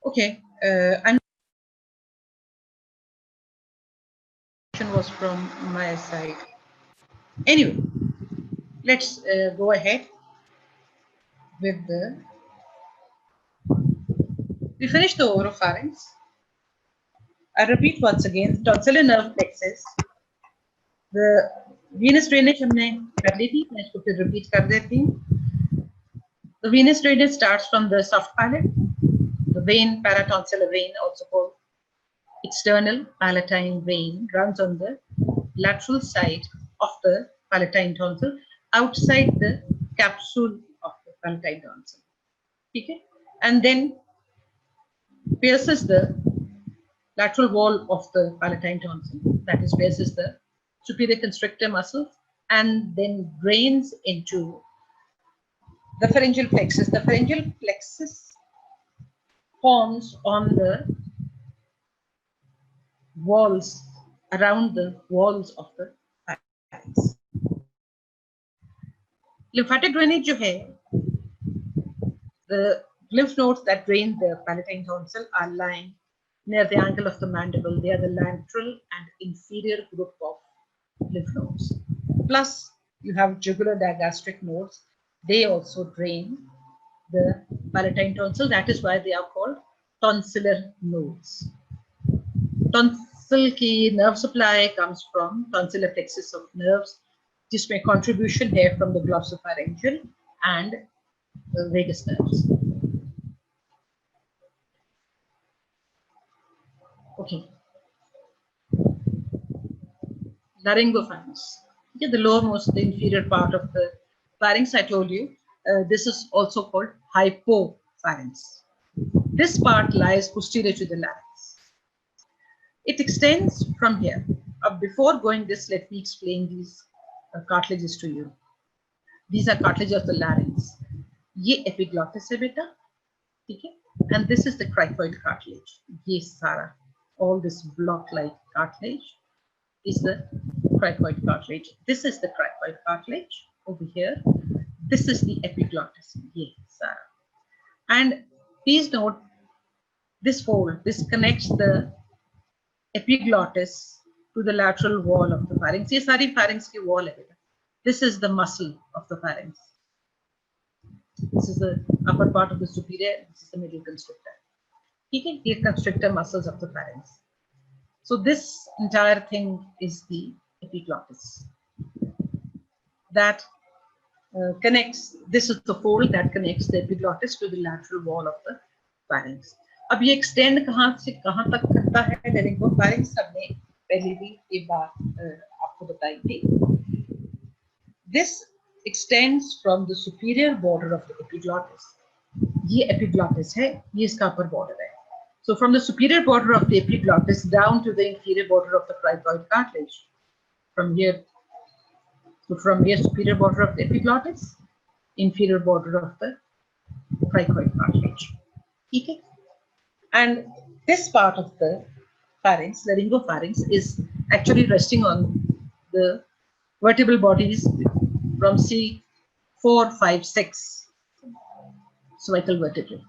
Okay, and was from my side. Anyway, let's go ahead with the. We finished the oropharynx. I repeat once again, tonsillar nerve plexus. The venous drainage हमने कर ली थी, मैं इसको फिर repeat कर देती हूँ. The venous drainage starts from the soft palate, the vein, paratonsillar vein, also called external palatine vein, runs on the lateral side of the palatine tonsil, outside the capsule of the palatine tonsil. Okay? And then pierces the lateral wall of the palatine tonsil, that is, pierces the superior constrictor muscles, and then drains into the pharyngeal plexus. The pharyngeal plexus forms on the walls, around the walls of the pharynx. Lymphatic drainage जो है, the lymph nodes that drain the palatine tonsil are lying near the angle of the mandible. They are the lateral and inferior group of lymph nodes. Plus, you have jugular digastric nodes. They also drain the palatine tonsil. That is why they are called tonsillar nodes. Tonsil की nerve supply comes from tonsillar plexus of nerves, जिसमें contribution है from the glossopharyngeal and the vagus nerves. Okay. Laryngopharynx. Okay, the lowermost, the inferior part of the pharynx, I told you. This is also called hypopharynx. This part lies posterior to the larynx. It extends from here. Before going this, let me explain these cartilages to you. These are cartilage of the larynx. ये epiglottis है बेटा, ठीक है? And this is the cricoid cartilage. ये सारा, all this block-like cartilage is the cricoid cartilage. This is the cricoid cartilage over here. This is the epiglottis. ये सारा. And please note, this fold, this connects the epiglottis to the lateral wall of the pharynx. ये सारी pharynx की wall है बेटा. This is the muscle of the pharynx. This is the upper part of the superior. This is the middle constrictor. Okay, here constrictor muscles of the pharynx. So this entire thing is the epiglottis that connects. This is the fold that connects the epiglottis to the lateral wall of the pharynx. अब ये extend कहाँ से कहाँ तक करता है laryngopharynx, हमने पहले भी ये बात आपको बताई थी. This extends from the superior border of the epiglottis. ये epiglottis है, ये इसका upper border है. So from the superior border of the epiglottis down to the inferior border of the cricoid cartilage. From here, so from here, superior border of the epiglottis, inferior border of the cricoid cartilage. Okay? And this part of the pharynx, laryngopharynx, is actually resting on the vertebral bodies from C4, 5, 6 cervical vertebrae.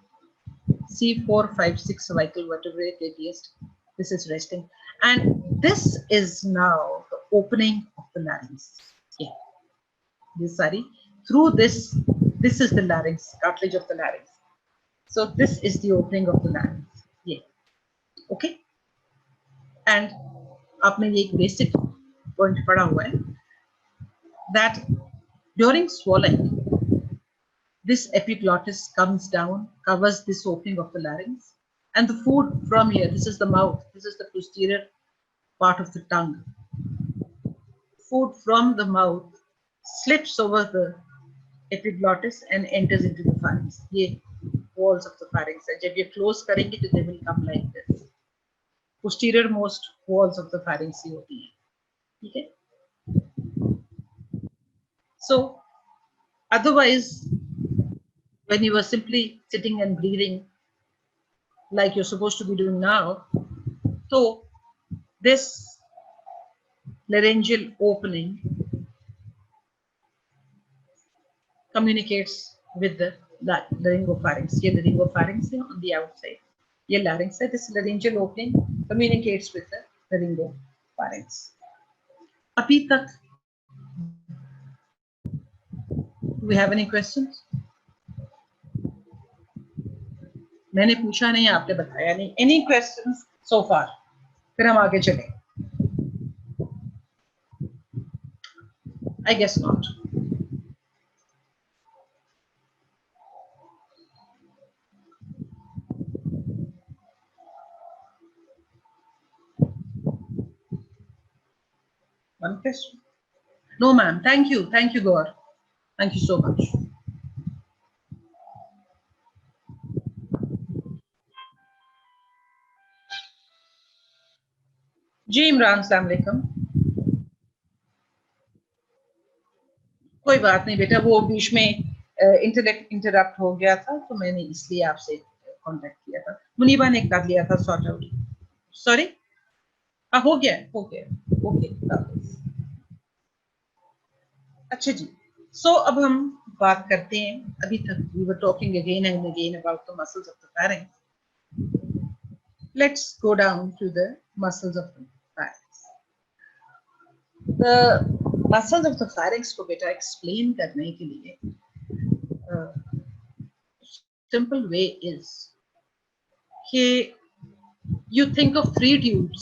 C4, 5, 6 cervical vertebrae, this is resting. And this is now the opening of the larynx. Yeah. Sorry. Through this, this is the larynx, cartilage of the larynx. So this is the opening of the larynx. Yeah. Okay. And आपने ये एक basic point पढ़ा हुआ है that during swallowing, this epiglottis comes down, covers this opening of the larynx, and the food from here, this is the mouth, this is the posterior part of the tongue. Food from the mouth slips over the epiglottis and enters into the pharynx. ये walls of the pharynx. जब ये close करेंगे तो they will come like this. Posterior most walls of the pharynx ही होती हैं. ठीक है? So otherwise, when you are simply sitting and breathing like you're supposed to be doing now, so this laryngeal opening communicates with the laryngopharynx. Here the laryngopharynx on the outside. ये larynx है. This laryngeal opening communicates with the laryngopharynx. अभी तक do we have any questions? मैंने पूछा नहीं, आपने बताया नहीं. Any questions so far? फिर हम आगे चलें. I guess not. One question? No, ma'am. Thank you. Thank you, Gaur. Thank you so much. जी इमरान, अस्सलाम वालेकुम. कोई बात नहीं बेटा, वो बीच में इंटरनेट इंटरप्ट हो गया था, तो मैंने इसलिए आपसे कांटेक्ट किया था. मुनीबा ने कर लिया था सॉर्ट आउट. सॉरी, हो गया, हो गया. ओके, अच्छा जी. सो अब हम बात करते हैं. अभी तक we were talking again and again about the muscles of the pharynx. Let's go down to the muscles of the pharynx. The muscles of the pharynx को बेटा explain करने के लिए simple way is कि you think of 3 tubes.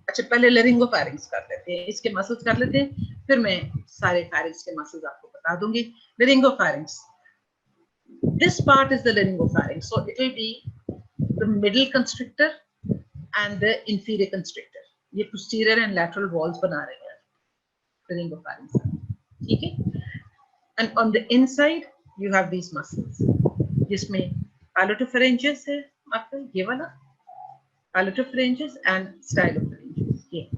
अच्छा, पहले laryngopharynx कर लेते हैं, इसके मसल्स कर लेते हैं, फिर मैं सारे pharynx के मसल्स आपको बता दूंगी. Laryngopharynx, this part is the laryngopharynx, so it will be the middle constrictor and the inferior constrictor. ये posterior and lateral walls बना रहे हैं laryngopharynx, ठीक है. And on the inside you have these muscles, जिसमें palliotopharyngeus है आपका ये वाला, palliotopharyngeus and stylopharyngeus. Yeah.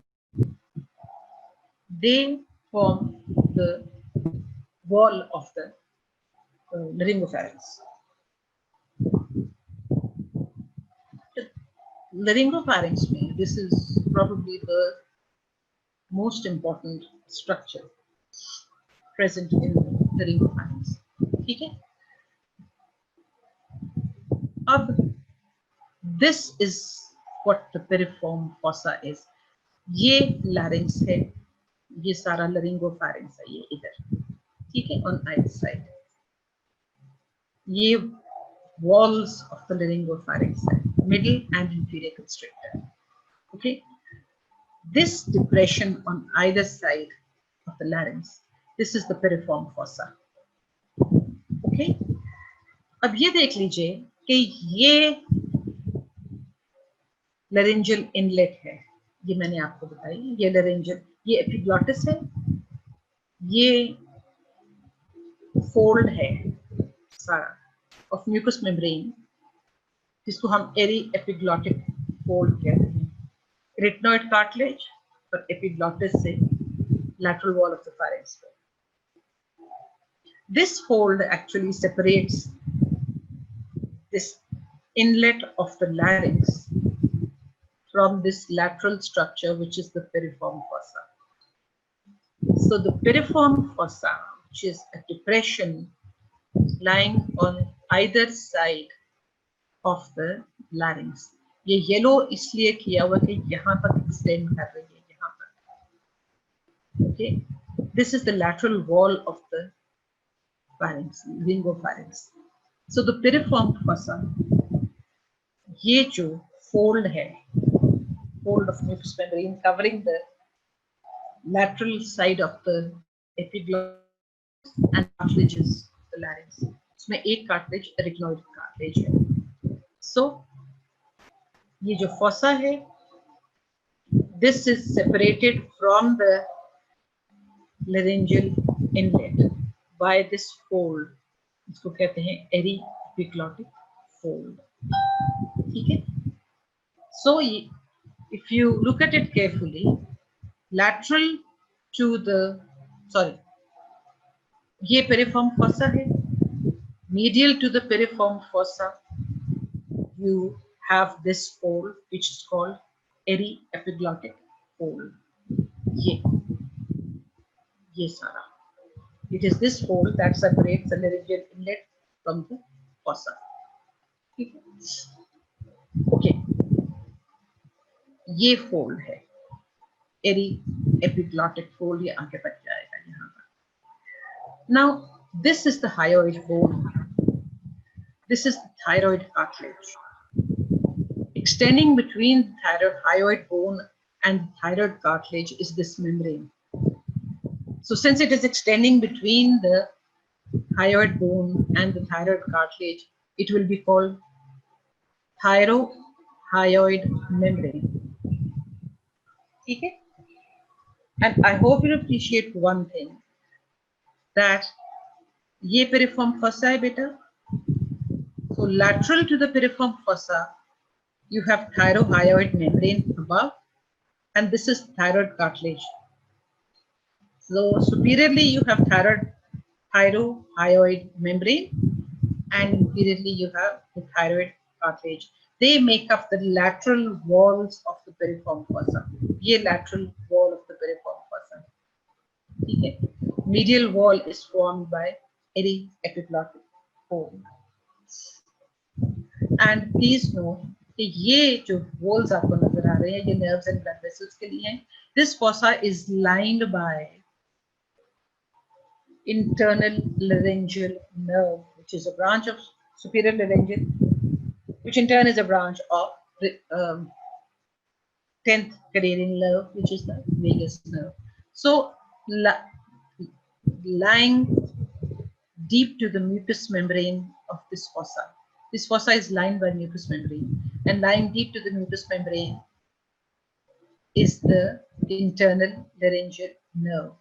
They form the wall of the laryngopharynx. Laryngopharynx में, this is probably the most important structure present in laryngopharynx. ठीक है. अब this is what the piriform fossa is. ये larynx है, ये सारा laryngopharynx है, ये इधर, ठीक है, on either side. ये walls of the laryngopharynx है, middle and inferior constrictor. Okay, this depression on either side of the larynx, this is the piriform fossa. Okay, अब ये देख लीजिए कि ये laryngeal inlet है, ये मैंने आपको बताई. ये laryngeal, ये epiglottis है, ये fold है सारा of mucous membrane, जिसको हम एरी एपिग्लॉटिक फोल्ड कहते हैं. रेटिनॉइड कार्टिलेज और एपिग्लॉटिस से lateral wall of the pharynx. This fold actually separates this inlet of the larynx from this lateral structure, which is the piriform fossa. So the piriform fossa, which is a depression lying on either side of the larynx. ये yellow इसलिए किया हुआ कि यहाँ तक extend कर रही है, यहाँ तक. Okay, this is the lateral wall of the pharynx, laryngopharynx. So the piriform fossa, ये जो fold है, fold of mucous membrane covering the lateral side of the epiglottis and cartilages of the larynx. इसमें एक cartilage arytenoid cartilage है. So ये जो fossa है, this is separated from the laryngeal inlet by this fold, इसको कहते हैं erypiglotic fold. ठीक है. So if you look at it carefully, lateral to the, sorry, ये piriform fossa है, medial to the piriform fossa you have this fold which is called erypiglotic fold. ये सारा, it is this fold that separates the laryngeal inlet from the fossa. Okay, ये fold है, एरी epiglottic fold, ये आगे बढ़ जाएगा यहाँ पर। Now this is the hyoid bone, this is the thyroid cartilage. Extending between the hyoid bone and the thyroid cartilage is this membrane. So since it is extending between the hyoid bone and the thyroid cartilage, it will be called thyrohyoid membrane. Okay? And I hope you appreciate one thing, that ye piriform fossa hai beta. So lateral to the piriform fossa, you have thyrohyoid membrane above, and this is thyroid cartilage. So superiorly you have thyrohyoid membrane, and inferiorly you have the thyroid cartilage. They make up the lateral walls of the piriform fossa. Ye lateral wall of the piriform fossa. Okay. Medial wall is formed by aryepiglottic fold. And please know कि ये जो walls आपको नजर आ रहे हैं ये nerves and blood vessels के लिए हैं. This fossa is lined by internal laryngeal nerve, which is a branch of superior laryngeal, which in turn is a branch of 10th cranial nerve, which is the vagus nerve. So lying deep to the mucous membrane of this fossa. This fossa is lined by mucous membrane, and lying deep to the mucous membrane is the internal laryngeal nerve.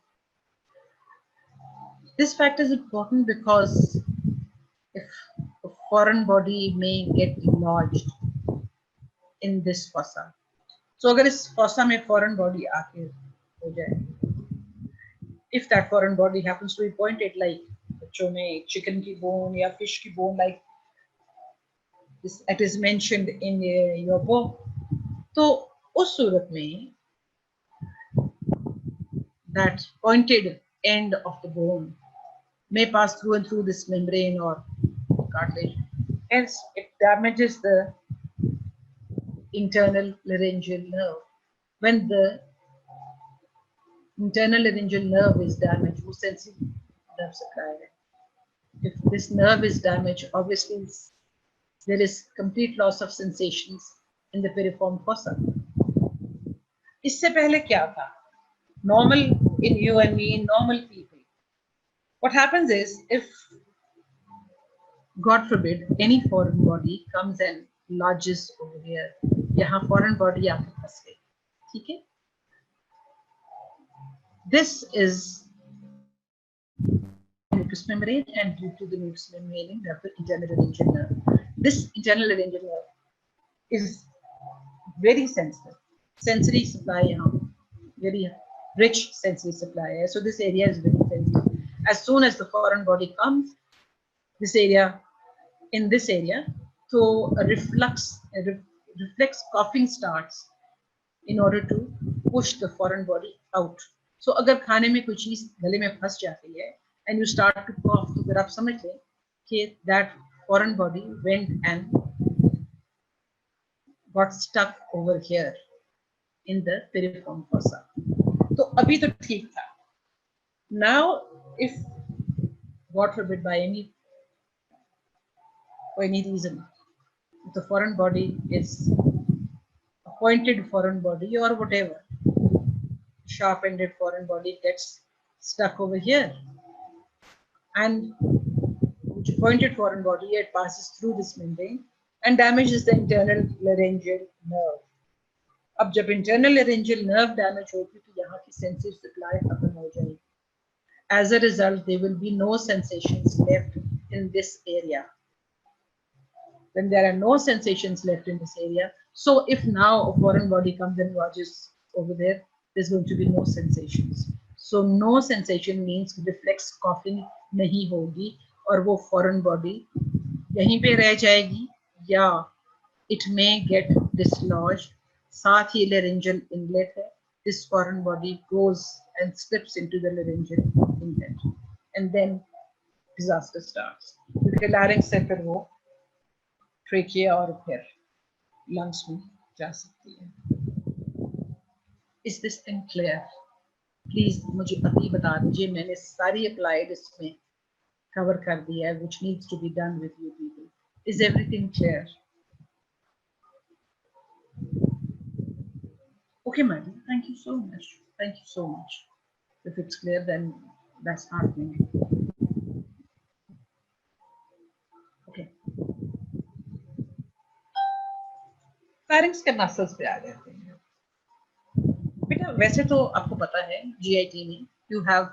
This fact is important because if a foreign body may get lodged in this fossa, so agar is fossa mein foreign body aake ho jaye, if that foreign body happens to be pointed like bachon mein chicken ki bone ya fish ki bone, like this it is mentioned in your book, to us surat mein that pointed end of the bone may pass through and through this membrane or cartilage. Hence, it damages the internal laryngeal nerve. When the internal laryngeal nerve is damaged, wo sensitive nerve supply hai. If this nerve is damaged, obviously there is complete loss of sensations in the piriform fossa. इससे पहले क्या था? Normal in you and me, normal people. What happens is, if God forbid any foreign body comes and lodges over here, यहाँ foreign body आके फंस गई, ठीक है? This is mucous membrane, and due to the mucous membrane, the internal laryngeal nerve. This internal laryngeal nerve is very sensitive. Sensory supply यहाँ very rich sensory supply है. So this area is very sensitive. As soon as the foreign body comes, this area, in this area, so a reflex coughing starts in order to push the foreign body out. So अगर खाने में कोई चीज गले में फंस जाती है and you start to cough, तो फिर आप समझ लें कि that foreign body went and got stuck over here in the piriform fossa. तो अभी तो ठीक था. Now, if God forbid by for any reason, the foreign body is a pointed foreign body or whatever, sharp-ended foreign body gets stuck over here, and pointed foreign body, it passes through this membrane and damages the internal laryngeal nerve. अब जब internal laryngeal nerve damage होगी तो यहाँ की sensory supply खत्म हो जाएगी. As a result, there will be no sensations left in this area. When there are no sensations left in this area, so if now a foreign body comes and lodges over there, there's going to be no sensations. So no sensation means reflex coughing nahi hogi, और वो foreign body यहीं पे रह जाएगी, या it may get dislodged. साथ ही laryngeal inlet है. This foreign body goes and slips into the laryngeal inlet, and then disaster starts. क्योंकि larynx से फिर वो ट्रेकिया और फिर लंग्स में जा सकती है. Is this thing clear? Please मुझे अभी बता दीजिए, मैंने सारी applied इसमें cover कर दिया है, which needs to be done with you people. Is everything clear? Okay, madam. Thank you so much. Thank you so much. If it's clear, then that's heartening. Okay. Pharynx के muscles पे आ जाते हैं बेटा. वैसे तो आपको पता है GIT में you have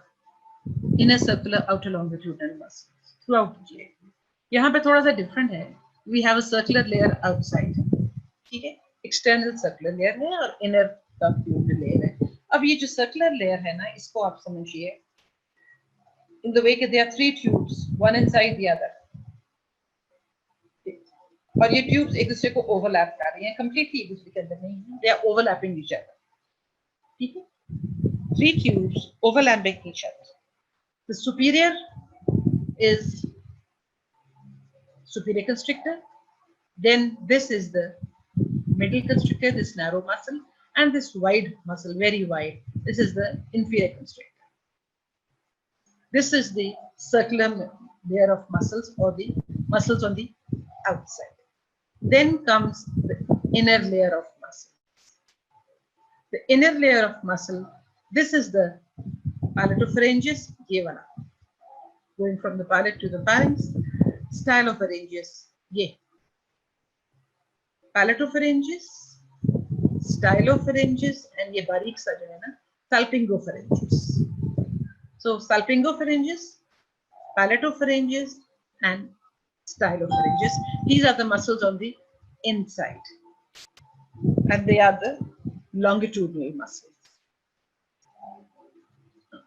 inner circular outer longitudinal muscles throughout the GIT. यहाँ पे थोड़ा सा different है. We have a circular layer outside. ठीक है, external circular layer है और inner longitudinal layer है. अब ये जो circular layer है ना, इसको आप समझिए in the way that there are three tubes, one inside the other. और ये ट्यूब्स एक दूसरे को ओवरलैप कर रही हैं, कंप्लीटली एक दूसरे के अंदर नहीं है, they are overlapping each other. ठीक है, three tubes overlapping each other. The superior is superior constrictor, then this is the middle constrictor, this narrow muscle, and this wide muscle, very wide, this is the inferior constrictor. This is the circular layer of muscles or the muscles on the outside. Then comes the inner layer of muscle. The inner layer of muscle, this is the palatopharyngeus, ye wala, going from the palate to the pharynx. Stylopharyngeus, ye. Palatopharyngeus, stylopharyngeus, and ye barik sa jo hai na, salpingopharyngeus. So salpingopharyngeus, palatopharyngeus, and stylopharyngeus. These are the muscles on the inside, and they are the longitudinal muscles.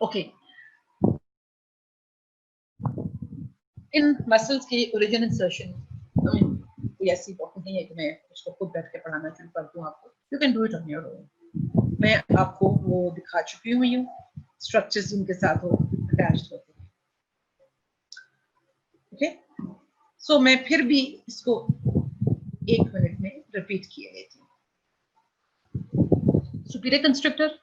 Okay. In muscles की origin insertion, कोई ऐसी बात नहीं है कि मैं इसको खुद बैठ के पढ़ाना शुरू कर दूं आपको. You can do it on your own. मैं आपको वो दिखा चुकी हुई हूँ, structures जिनके साथ वो attached होते हैं. Okay. So मैं फिर भी इसको 1 मिनट में रिपीट किए लेती हूँ. सुपीरियर कंस्ट्रक्टर,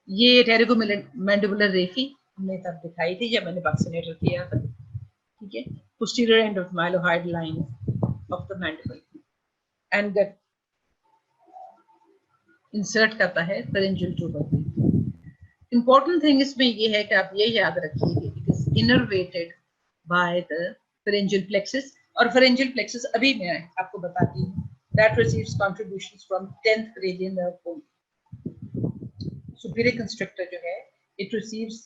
ये टेरिगोमैंडिबुलर रेफी हमने तब दिखाई थी जब मैंने वैक्सीनेटर किया था. ठीक है, posterior end of mylohyoid line of the mandible, and that insert करता है फेरेंजियल ट्यूबल. इंपॉर्टेंट थिंग इसमें ये है कि आप ये याद रखिए, it is innervated by the pharyngeal plexus, और pharyngeal plexus अभी मैं आपको बताती हूँ, that receives contributions from 10th cranial nerve bone. Superior constrictor जो है, it receives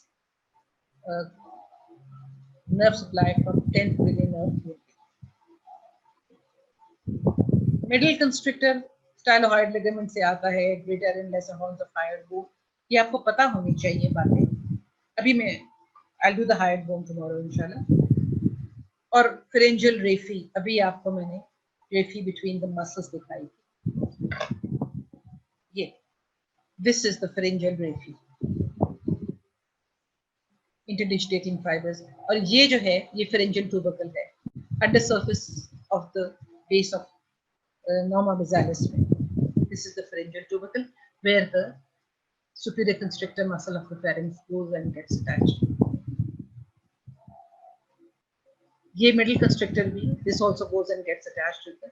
nerve supply from 10th cranial nerve bone. Middle constrictor styloid ligament से आता है, greater and lesser horns of hyoid bone. ये आपको पता होनी चाहिए बातें. अभी मैं I'll do the hyoid bone tomorrow inshallah. और pharyngeal raphe, अभी आपको मैंने raphe between the muscles दिखाई. ये this is the pharyngeal raphe, interdigitating fibers, और ये जो है ये pharyngeal tubercle है, under surface of the base of norma basalis में. This is the pharyngeal tubercle where the superior constrictor muscle of the pharynx goes and gets attached. ये middle constrictor भी, this also goes and gets attached with the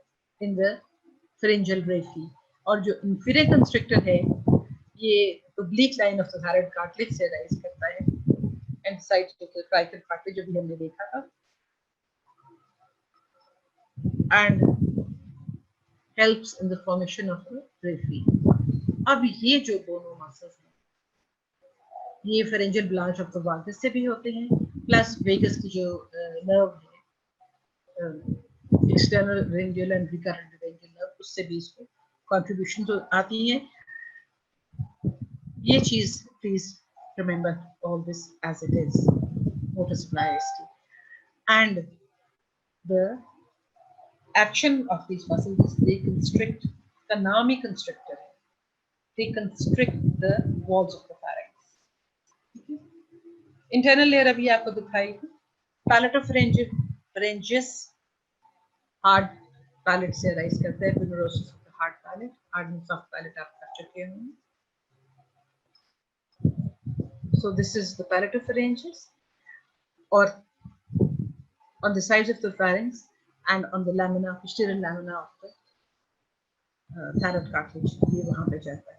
in the pharyngeal raphe. और जो inferior constrictor है, ये oblique line of the thyroid cartilage से rise करता है, and side of the crical cartilage जो भी हमने देखा था, and helps in the formation of the raphe. अब ये जो दोनों muscles हैं, ये pharyngeal branch of the valgus से भी होते हैं, plus vagus की जो nerve है, external laryngeal and recurrent laryngeal nerve, उससे भी इसको contribution तो आती है. ये चीज please remember all this as it is. Motor supply ST, and the action of these muscles is they constrict, the Kanami constrictor, they constrict the walls of the pharynx. Internal layer अभी आपको दिखाई, palatopharyngeus hard palate से rise करता है, fibrosis of the hard palate, hardness of palate आप कर चुके हैं. So this is the palatopharynges, or on the sides of the pharynx and on the lamina, posterior lamina of the thyroid cartilage. ये वहाँ पे जाता है.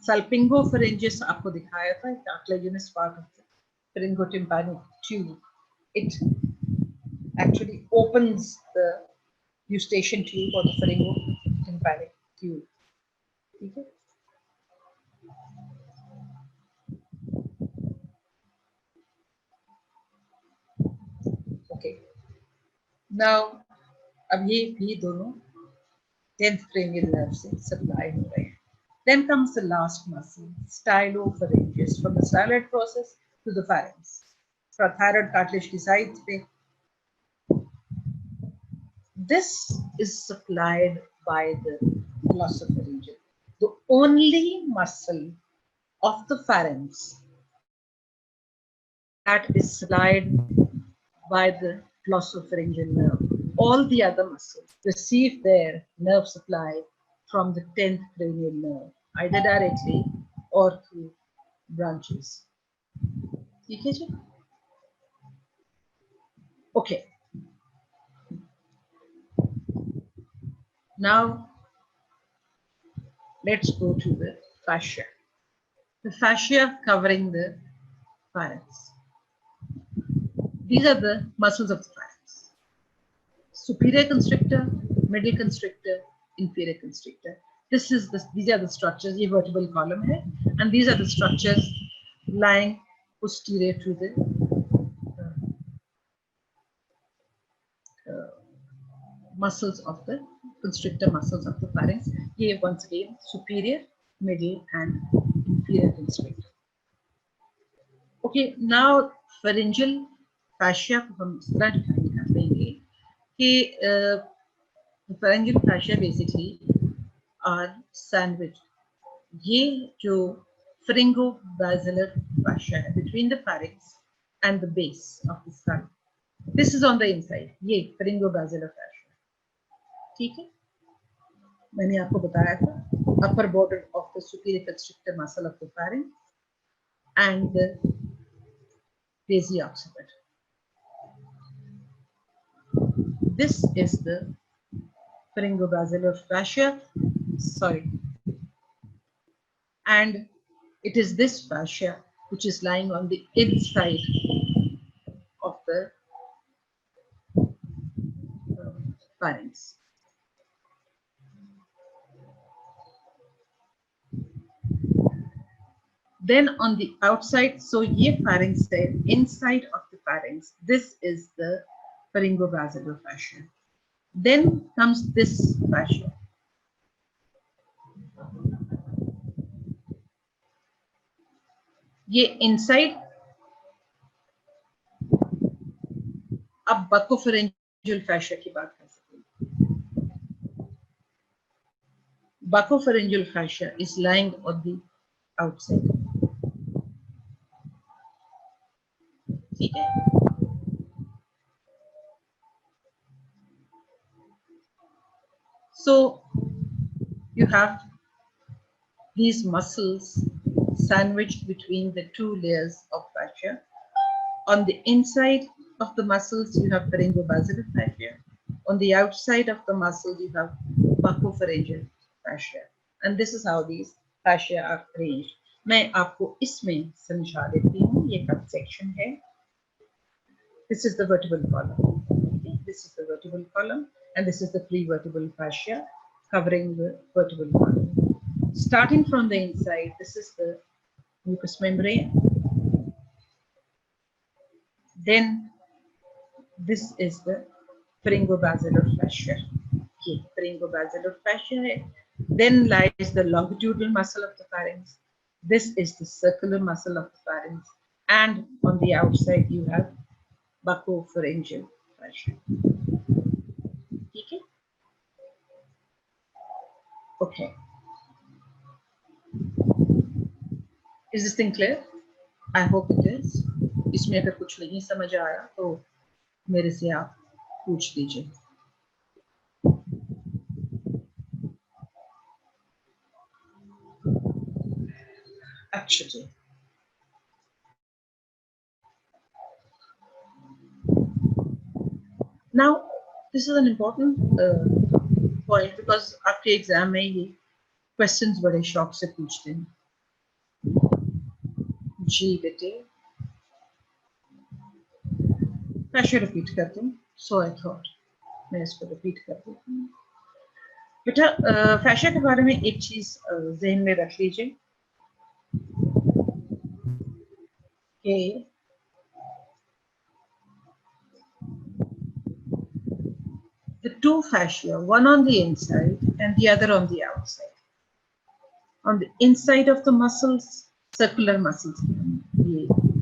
Salpingopharyngeus आपको दिखाया था, cartilaginous part of the pharyngotympanic tube. It actually opens the eustachian tube or the pharyngotympanic tube. ठीक है? Okay. Now, अब ये भी दोनों 10th cranial nerve से supply हो रहे हैं. Then comes the last muscle, stylopharyngeus, from the styloid process to the pharynx. From thyroid cartilage की side पे. This is supplied by the glossopharyngeal, the only muscle of the pharynx that is supplied by the glossopharyngeal nerve. All the other muscles receive their nerve supply from the 10th cranial nerve, either directly or through branches. ठीक है जी? Okay. Now, let's go to the fascia. The fascia covering the pharynx. These are the muscles of the pharynx. Superior constrictor, middle constrictor, inferior constrictor. These are the structures. ये vertebral column है, and these are the structures lying posterior to the muscles of the constrictor muscles of the pharynx. ये once again superior, middle, and inferior constrictor. Okay, now pharyngeal fascia को हम इस तरह define करेंगे कि the pharyngeal fascia basically are sandwiched. ये जो pharyngobasilar fascia है between the pharynx and the base of the skull. This is on the inside. ये pharyngobasilar fascia. ठीक है? मैंने आपको बताया था upper border of the superior constrictor muscle of the pharynx and the base occiput. This is the pharyngobasilar fascia. Sorry. And it is this fascia which is lying on the inside of the pharynx. Then on the outside, so ye pharynx है, inside of the pharynx, this is the pharyngobasilar fascia. Then comes this fascia. ये inside, अब buccopharyngeal fascia की बात कर सकते हैं. Buccopharyngeal fascia is lying on the outside. ठीक है? So you have these muscles sandwiched between the two layers of fascia. On the inside of the muscles, you have pharyngobasilar fascia. On the outside of the muscle, you have buccopharyngeal fascia. And this is how these fascia are arranged. मैं आपको इसमें समझा देती हूँ. ये cut section है. This is the vertebral column. Okay? This is the vertebral column, and this is the prevertebral fascia covering the vertebral column. Starting from the inside, this is the mucous membrane. Then this is the pharyngobasilar fascia. Okay, pharyngobasilar fascia hai. Then lies the longitudinal muscle of the pharynx. This is the circular muscle of the pharynx, and on the outside you have buccopharyngeal fascia. Okay. Okay. Is this thing clear? I hope it is. इसमें अगर कुछ नहीं समझ आया तो मेरे से आप पूछ लीजिए. अच्छा जी. Now, this is an important point because आपके एग्जाम में ये क्वेश्चंस बड़े शौक से पूछते हैं. जी बेटे, मैं इसे रिपीट करती हूँ. सो आई थॉट मैं इसको रिपीट कर देती हूँ. बेटा, फैशा के बारे में एक चीज जहन में रख लीजिए कि the two fascia, one on the inside and the other on the outside. On the inside of the muscles, circular muscles,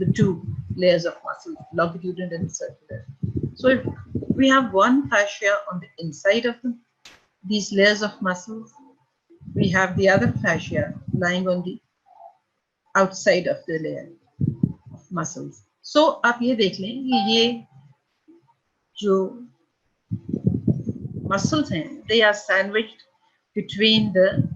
the two layers of muscles, longitudinal and circular. So if we have one fascia on the inside of these layers of muscles, we have the other fascia lying on the outside of the layer of muscles. So आप ये देख लें कि ये जो muscles हैं, they are sandwiched between the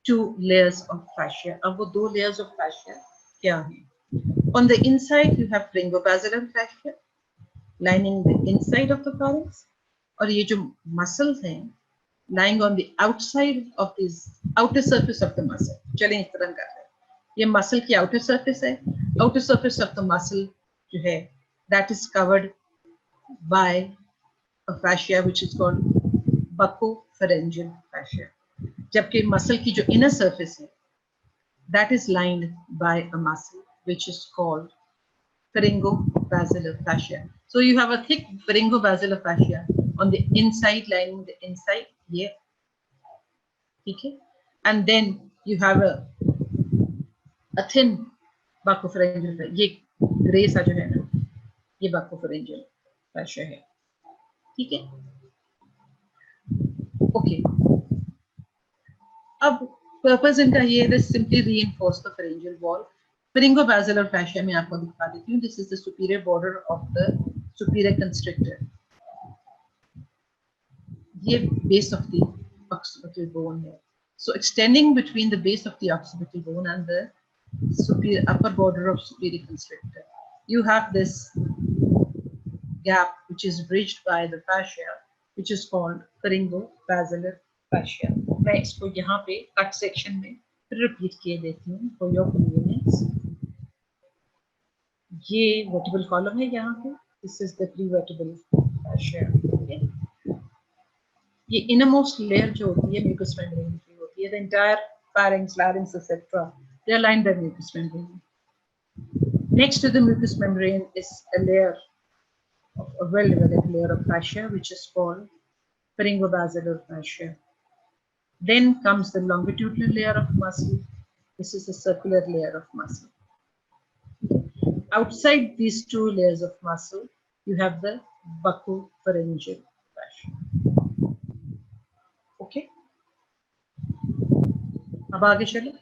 two layers of fascia. अब वो दो layers of fascia क्या हैं? On the inside, you have pharyngobasilar fascia lining the inside of the pharynx, और ये जो muscles हैं lying on the outside of this outer surface of the muscle. चलें इस तरह कर रहे हैं. ये muscle की outer surface है. Outer surface of the muscle जो है, that is covered by a fascia which is called buccopharyngeal fascia. जबकि muscle की जो inner surface है, that is lined by a muscle which is called pharyngobasilar fascia. So you have a thick pharyngobasilar fascia on the inside, lining the inside here. Okay? And then you have a thin buccopharyngeal fascia. ये gray सा जो है ना, ये buccopharyngeal fascia है. ठीक है? Okay. अब purpose इनका ये है, simply reinforce the pharyngeal wall. Pharyngobasilar fascia में आपको दिखा देती हूँ. This is the superior border of the superior constrictor. ये base of the occipital bone है. So extending between the base of the occipital bone and the superior upper border of superior constrictor, you have this gap which is bridged by the fascia, which is called pharyngobasilar fascia. मैं इसको यहाँ पे cut section में repeat किए देती हूँ for your convenience. ये vertebral column है यहाँ पे. This is the prevertebral fascia. Okay? ये innermost layer जो होती है mucous membrane की होती है. The entire pharynx, larynx, etc. They are lined by mucous membrane. Next to the mucous membrane is a layer of a well-developed layer of fascia, which is called pharyngobasilar fascia. Then comes the longitudinal layer of muscle. This is a circular layer of muscle. Outside these two layers of muscle, you have the buccopharyngeal fascia. Okay? अब आगे चलें.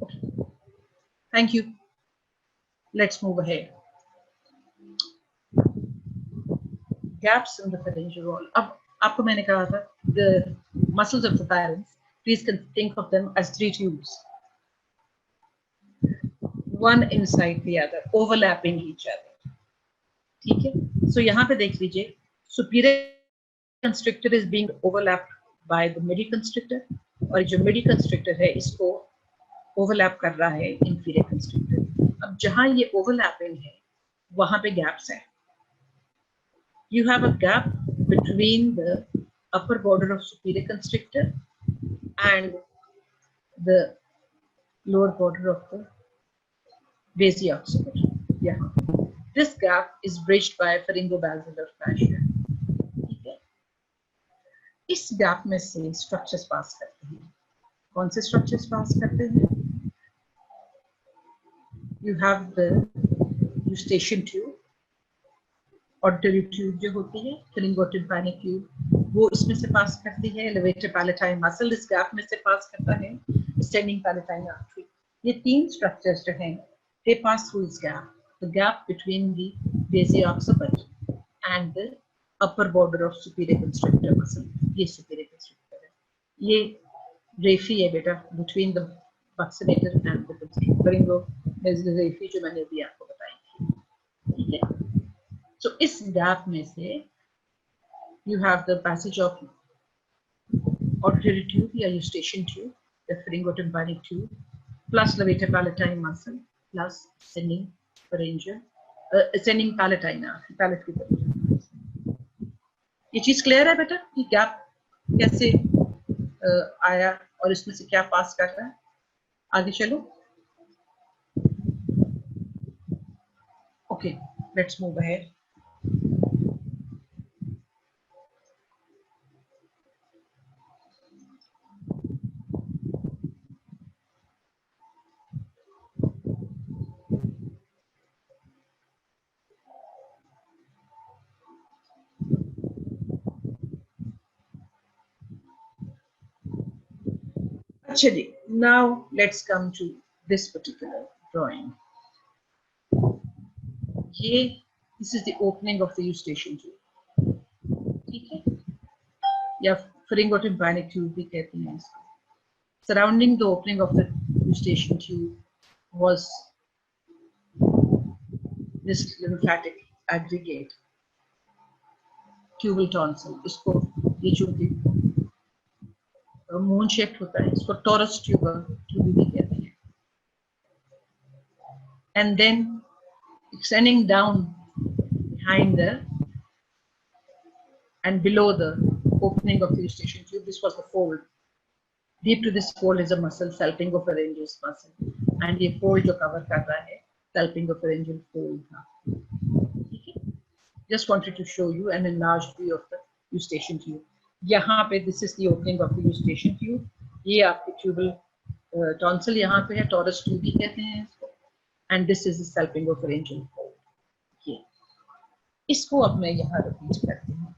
Okay. Thank you. Let's move ahead. Gaps in the pharyngeal wall. अब आपको मैंने कहा था, the muscles of the pharynx, please think of them as three tubes, one inside the other, overlapping each other. ठीक है? So यहाँ पे देख लीजिए, superior constrictor is being overlapped by the middle constrictor, और जो middle constrictor है इसको overlap कर रहा है inferior constrictor. अब जहाँ ये overlapping है, वहाँ पे gaps हैं. You have a gap between the upper border of superior constrictor and the lower border of the basioccipital. Yeah. This gap is bridged by pharyngobasilar fascia. ठीक है? इस गैप में से स्ट्रक्चर्स पास करते हैं. कौन से स्ट्रक्चर्स पास करते हैं? You have the eustachian tube, auditory tube जो होती है, pharyngotympanic ट्यूब, वो इसमें से पास करती है. elevator palatine muscle इस गैप में से पास करता है. Ascending palatine artery. ये तीन स्ट्रक्चर्स जो हैं, they pass through this gap, the gap between the basal occiput, and the upper border of superior constrictor muscle. ये superior constrictor है. ये रेफी है बेटा between the buccinator and the constrictor. रेफी जो मैंने अभी आपको बताई थी. ठीक है. So इस गैप में से you have the passage of auditory tube या eustachian tube, the pharyngotympanic tube, plus levator palatine muscle, plus ascending pharyngeal, ascending palatine, palate की तरफ. ये चीज क्लियर है बेटा कि गैप कैसे आया और इसमें से क्या पास कर रहा है. आगे चलो. Okay, let's move ahead. Actually, now let's come to this particular drawing. This is the opening of the eustachian tube. ठीक है. या pharyngotympanic tube भी कहते हैं इसको. Surrounding the opening of the eustachian tube was this lymphatic aggregate, tubal tonsil. इसको ये जो moon shaped होता है इसको torus tubal tube भी कहते हैं. And then extending down behind the and below the opening of the eustachian tube, this was the fold. Deep to this fold is a muscle, salpingopharyngeal muscle, and ये fold जो cover कर रहा है salpingopharyngeal fold था. Just wanted to show you an enlarged view of the eustachian tube. यहाँ पे this is the opening of the eustachian tube. ये आपके tubal tonsil यहाँ पे है, torus tube भी कहते हैं इसको. And this is the salpingopharyngeal fold. ये इसको अब मैं यहाँ repeat करती हूँ.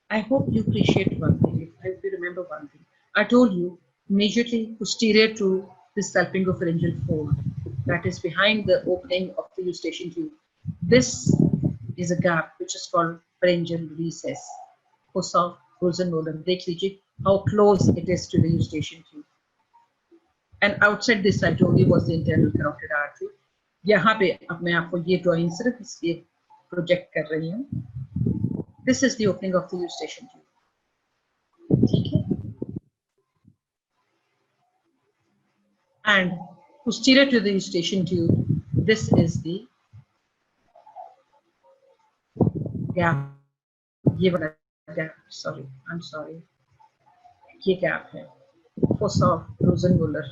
I hope you appreciate one thing. If you remember one thing, I told you immediately posterior to this salpingopharyngeal fold that is behind the opening of the eustachian tube. This is a gap which is called pharyngeal recess. Fossa rosenmolar. देख लीजिए how close it is to the eustachian tube. And outside this, I told you, was the internal carotid artery. यहाँ पे अब मैं आपको ये drawing सिर्फ इसलिए project कर रही हूँ. This is the opening of the eustachian tube. ठीक है. And posterior to the eustachian tube, this is the gap. ये वाला gap. Sorry, I'm sorry. ये gap है. Fossa rosenmolar.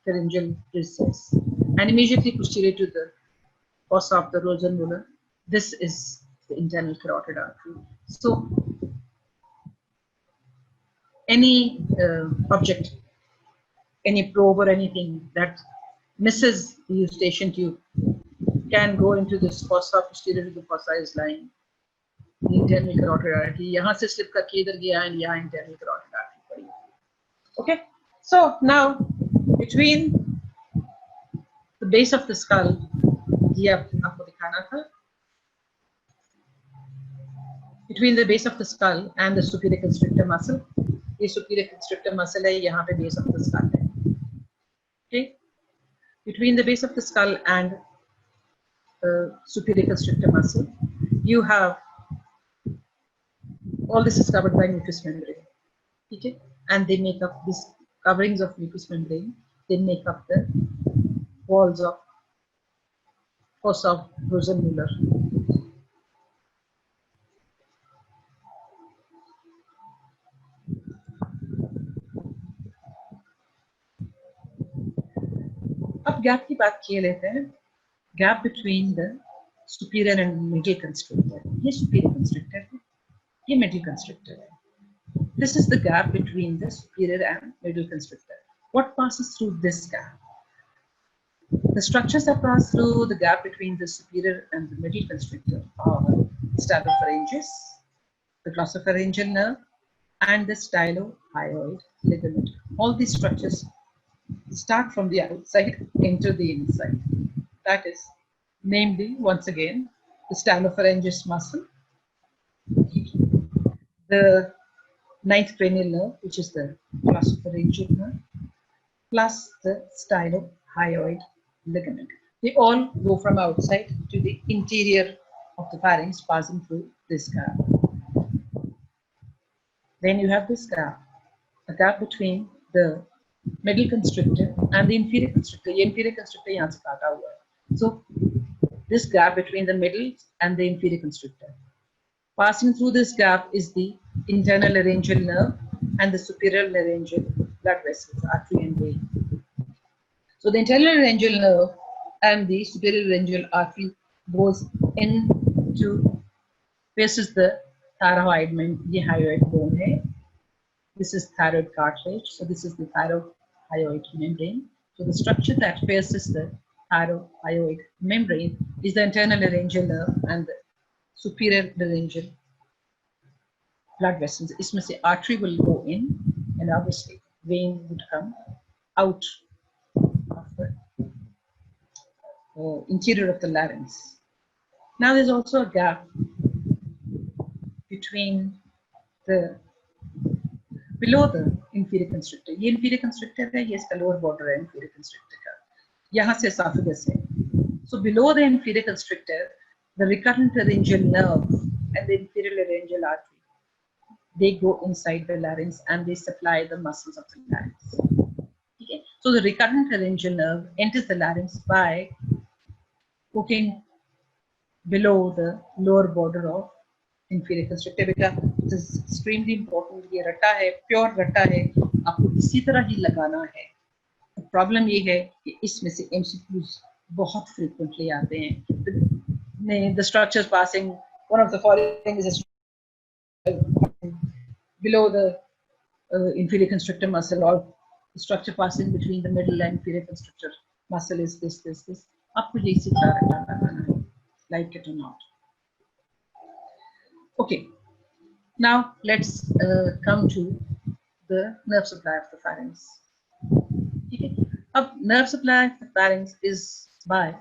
Pharyngeal recess, and immediately posterior to the fossa of the rosenmolar, this is the internal carotid artery. So, any object, any probe or anything that misses the eustachian tube can go into this fossa. Posterior to the fossa is lying the internal carotid artery. यहाँ से slip करके इधर गया and यहाँ internal carotid artery पड़ी. Okay, so now. Between the base of the skull, ये आपको दिखाना था. Between the base of the skull and the superior constrictor muscle, ये superior constrictor muscle है, यहाँ पे base of the skull है. Okay. Between the base of the skull and superior constrictor muscle, you have all this is covered by mucous membrane. Okay, and they make up these coverings of mucous membrane. They make up the walls of fossa of rosenmolar. अब gap की बात किए लेते हैं. Gap between the superior and middle constructor. ये superior constructor है, ये middle constructor है. This is the gap between the superior and middle constrictor. What passes through this gap? The structures that pass through the gap between the superior and the middle constrictor are staphypharyngeus, the glossopharyngeal nerve, and the stylohyoid ligament. All these structures start from the outside, enter the inside. That is namely, once again, the stylopharyngeus muscle, the ninth cranial nerve, which is the glossopharyngeal nerve, plus the stylohyoid ligament. They all go from outside to the interior of the pharynx, passing through this gap. Then you have this gap, a gap between the middle constrictor and the inferior constrictor. The inferior constrictor यहाँ से काटा हुआ है. So this gap between the middle and the inferior constrictor. Passing through this gap is the internal laryngeal nerve and the superior laryngeal blood vessels, artery and vein. So the internal laryngeal nerve and the superior laryngeal artery goes into, faces the thyroid bone. This is thyroid cartilage. So this is the thyroid membrane. So the structure that faces the thyroid membrane is the internal laryngeal nerve and the superior laryngeal blood vessels. इसमें से artery will go in, and obviously vein would come out of the interior of the larynx. Now there's also a gap between the below the inferior constrictor. ये inferior constrictor है, ये इसका lower border है inferior constrictor का. यहाँ से esophagus है. So below the inferior constrictor, the recurrent laryngeal nerve and the inferior laryngeal artery, they go inside the larynx and they supply the muscles of the larynx. Okay? So the recurrent laryngeal nerve enters the larynx by hooking below the lower border of inferior constrictor. बेटा, it is extremely important. ये रट्टा है, pure रट्टा है, आपको इसी तरह ही लगाना है. प्रॉब्लम ये है कि इसमें से MCQs बहुत frequently आते हैं. The structures passing, one of the following is below the inferior constrictor muscle, or the structure passing between the middle and inferior constrictor muscle is this. आपको ये इसी तरह रट्टा लगाना है, like it or not. Okay, now let's come to the nerve supply of the pharynx. Okay. Nerve supply of the pharynx is by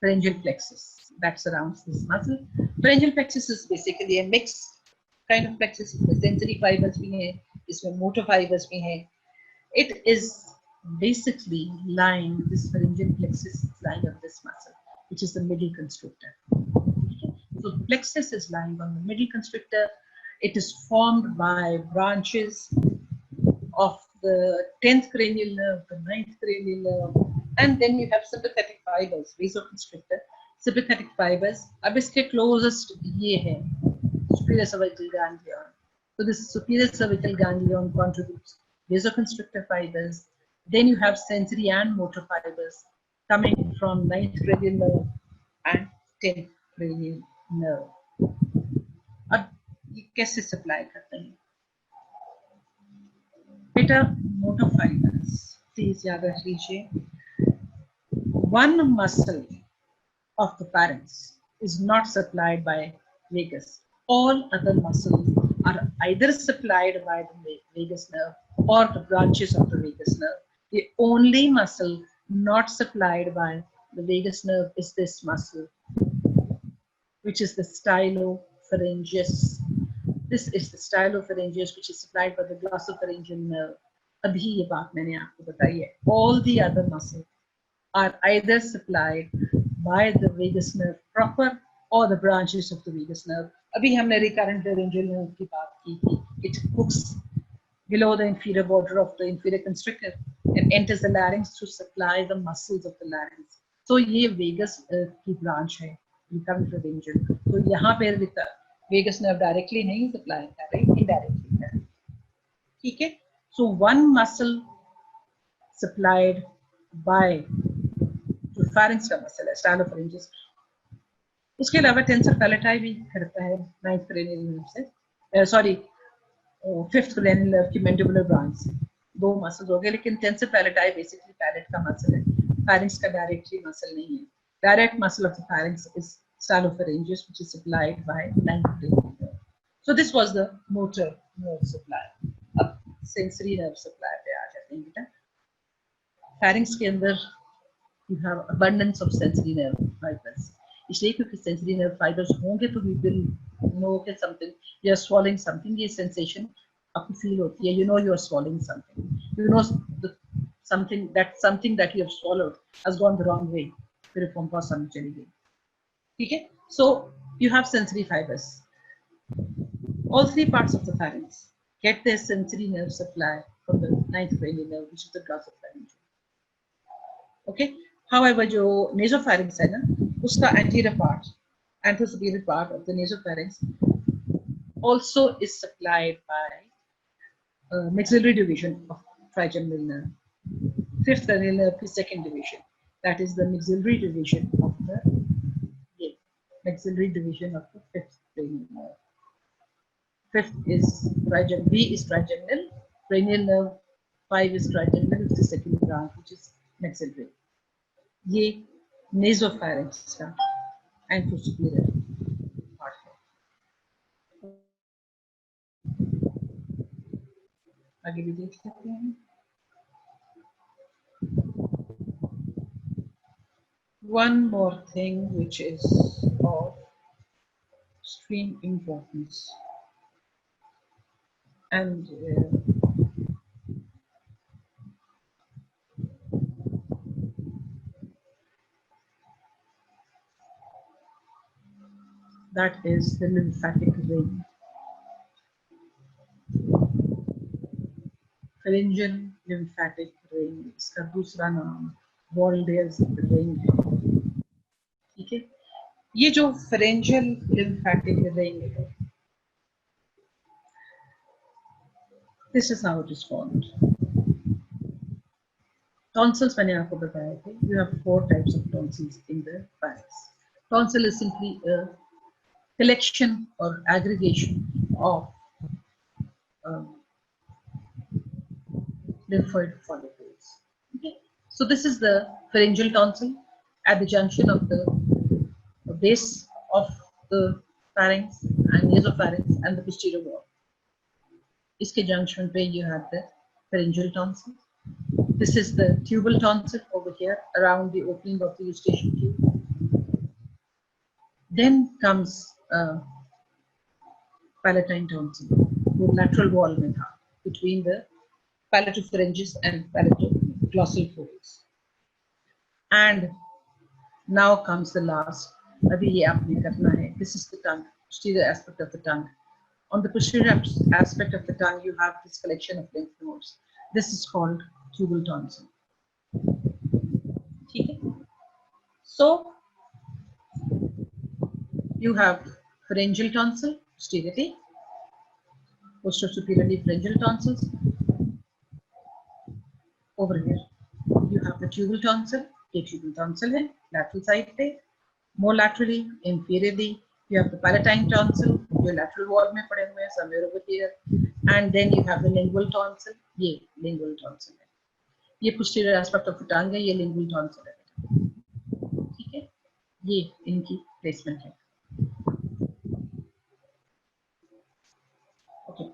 pharyngeal plexus that surrounds this muscle. Pharyngeal plexus is basically a mixed kind of plexus. इसमें sensory fibers भी हैं, इसमें motor fibers भी हैं. It is basically lying, this pharyngeal plexus is lying on this muscle, which is the middle constrictor. Okay. So the plexus is lying on the middle constrictor. It is formed by branches of the 10th cranial nerve, the 9th cranial nerve, and then you have sympathetic fibers, vasoconstrictor, sympathetic fibers. अब इसके closest ये है superior cervical ganglion. So this superior cervical ganglion contributes vasoconstrictor fibers. Then you have sensory and motor fibers coming from 9th cranial nerve and 10th cranial nerve. अब ये कैसे supply करते हैं? बेटा, motor fibers, please याद रख लीजिए. One muscle of the pharynx is not supplied by vagus. All other muscles are either supplied by the vagus nerve or the branches of the vagus nerve. The only muscle not supplied by the vagus nerve is this muscle, which is the stylopharyngeus. This is the stylopharyngeus, which is supplied by the glossopharyngeal nerve. अभी ये बात मैंने आपको बताई है. All the other muscles are either supplied by the vagus nerve proper or the branches of the vagus nerve. अभी हमने recurrent laryngeal nerve की बात की थी. It hooks below the inferior border of the inferior constrictor and enters the larynx to supply the muscles of the larynx. So ये vagus की branch है, recurrent laryngeal. तो यहाँ पे vagus nerve directly नहीं supply कर रही, indirectly कर रही. ठीक है? So one muscle supplied by the pharynx का muscle है, stylopharyngeus. उसके अलावा tensor palatii भी करता है 9th cranial nerve से, fifth cranial nerve की mandibular branch से. दो muscles हो गए, लेकिन tensor palatii basically palate का muscle है, pharynx का directly muscle नहीं है. Direct muscle of the pharynx is stylopharyngeus, which is supplied by 9th cranial nerve. So this was the motor nerve supply. अब sensory nerve supply पे आ जाते हैं बेटा. Pharynx के अंदर You have abundance of sensory nerve fibers. इसलिए क्योंकि sensory nerve fibers होंगे तो we will know that something, you are swallowing something, ये sensation आपको feel होती है, you know you are swallowing something, you know the, something that you have swallowed has gone the wrong way, फिर form पास आने चली गई, ठीक है? So you have sensory fibers. All three parts of the pharynx get their sensory nerve supply from the ninth cranial nerve, which is the glossopharyngeal. Okay. However, जो nasopharynx है ना, उसका anterior part, anterosuperior part of the nasopharynx also is supplied by maxillary division of trigeminal nerve, fifth cranial nerve की second division, that is the maxillary division of the maxillary division of the fifth cranial nerve. Fifth is trigeminal, B is trigeminal, cranial nerve 5 is trigeminal, is the second branch, which is maxillary. ये nasopharynx का anterosuperior part है. आगे भी देख सकते हैं. One more thing which is of extreme importance, and that is the lymphatic ring. Pharyngeal lymphatic ring, इसका दूसरा नाम Walde's ring है, ठीक है? ये जो pharyngeal lymphatic ring है, this is how it is formed. Tonsils मैंने आपको बताया थे. You have 4 types of tonsils in the pharynx. Tonsil is simply a collection or aggregation of lymphoid follicles. Okay. So this is the pharyngeal tonsil at the junction of the base of the pharynx and nasopharynx and the posterior wall. इसके junction पे you have the pharyngeal tonsil. This is the tubal tonsil over here around the opening of the eustachian tube. Then comes palatine tonsil, वो lateral wall में था between the palatopharyngeus and palatoglossal folds. And now comes the last. अभी ये आपने करना है. This is the tongue, posterior aspect of the tongue. On the posterior aspect of the tongue, you have this collection of lymph nodes. This is called tubal tonsil. ठीक है? So you have pharyngeal tonsil posteriorly, posterior-superiorly pharyngeal tonsils. Over here, you have the tubal tonsil. ये tubal tonsil है lateral side पे. More laterally, inferiorly, you have the palatine tonsil, जो lateral wall में पड़े हुए हैं, somewhere over here. And then you have the lingual tonsil. ये lingual tonsil है. ये posterior aspect of the tongue है, ये lingual tonsil है. ठीक है? ये इनकी placement है. Okay.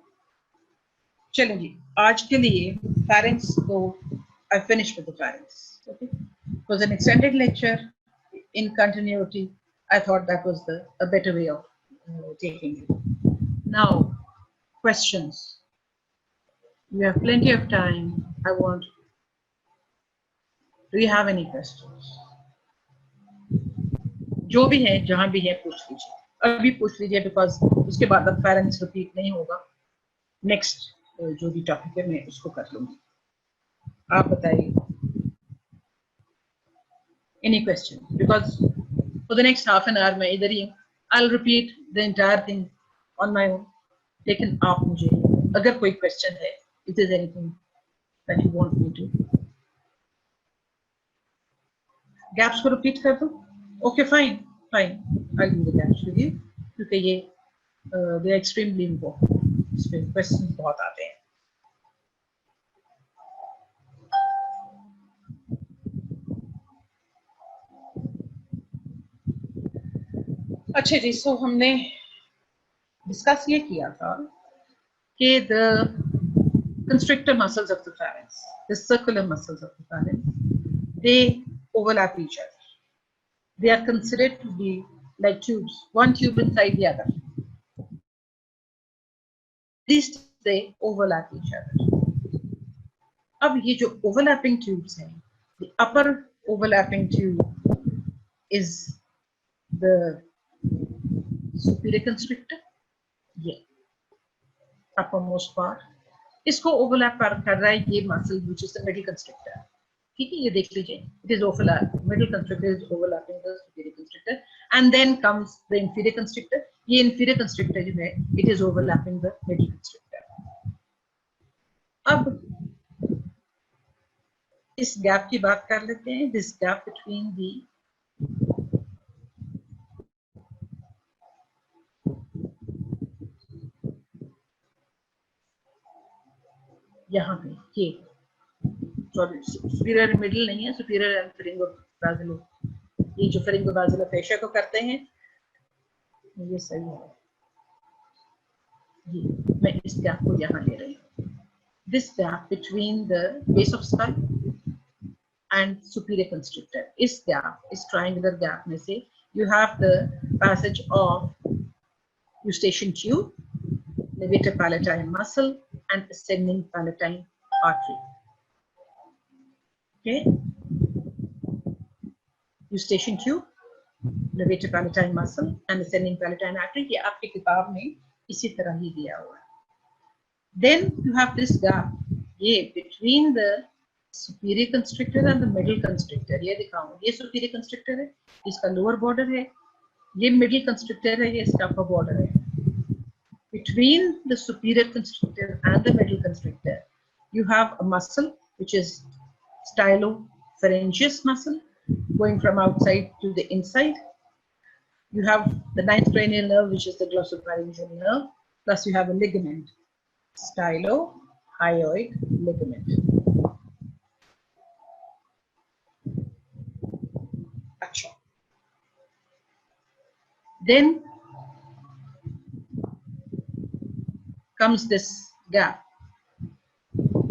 चलें जी, आज के लिए pharynx को I finished with the pharynx. Okay. It was an extended lecture in continuity. I thought that was a better way of taking it. Now, questions. We have plenty of time. I want. Do you have any questions? जो भी है, जहां भी है, पूछ लीजिए. अभी पूछ लीजिए because उसके बाद अब pharynx repeat नहीं होगा. Next जो भी topic है मैं उसको कर लूँगी. आप बताइए. Any question? Because for the next half an hour मैं इधर ही हूँ. I'll repeat the entire thing on my own. लेकिन आप मुझे अगर कोई question है, if there's anything that you want me to, gaps को repeat कर दो. Okay, fine. I'll do the gaps with you क्योंकि ये they are extremely important. इसमें questions बहुत आते हैं. अच्छा जी, so हमने discuss ये किया था कि the constrictor muscles of the pharynx, the circular muscles of the pharynx, they overlap each other. They are considered to be like tubes, one tube inside the other. These they overlap each other. अब ये जो overlapping tubes हैं, the upper overlapping tube is the superior constrictor, ये uppermost part. इसको overlap कर रहा है ये muscle which is the middle constrictor. ठीक है, ये देख लीजिए, it is overlap, middle constrictor is overlapping the superior constrictor, and then comes the inferior constrictor. ये inferior constrictor जो है, it is overlapping the middle constrictor. अब इस गैप की बात कर लेते हैं, this gap between the यहाँ पे ये सॉरी सुपीरियर मिडिल नहीं है, सुपीरियर एंड फेरिंगोबासिलो, ये जो फेरिंगोबासिलोफेशिया को करते हैं ये सही है, ये मैं इस गैप को यहाँ ले रही हूँ, this gap between the base of skull and superior constrictor. इस gap, इस triangular gap में से you have the passage of eustachian tube, levator palatine muscle and ascending palatine artery. Okay, eustachian tube, levator palatine muscle and ascending palatine artery, ये आपकी किताब में इसी तरह ही दिया हुआ है. Then you have this gap, ये between the superior constrictor and the middle constrictor. ये दिखाऊं, ये superior constrictor है, इसका lower border है, ये middle constrictor है, ये इसका upper border है. Between the superior constrictor and the middle constrictor, you have a muscle which is stylopharyngeus muscle going from outside to the inside. You have the ninth cranial nerve, which is the glossopharyngeal nerve, plus you have a ligament, stylohyoid ligament. Achha. Then comes this gap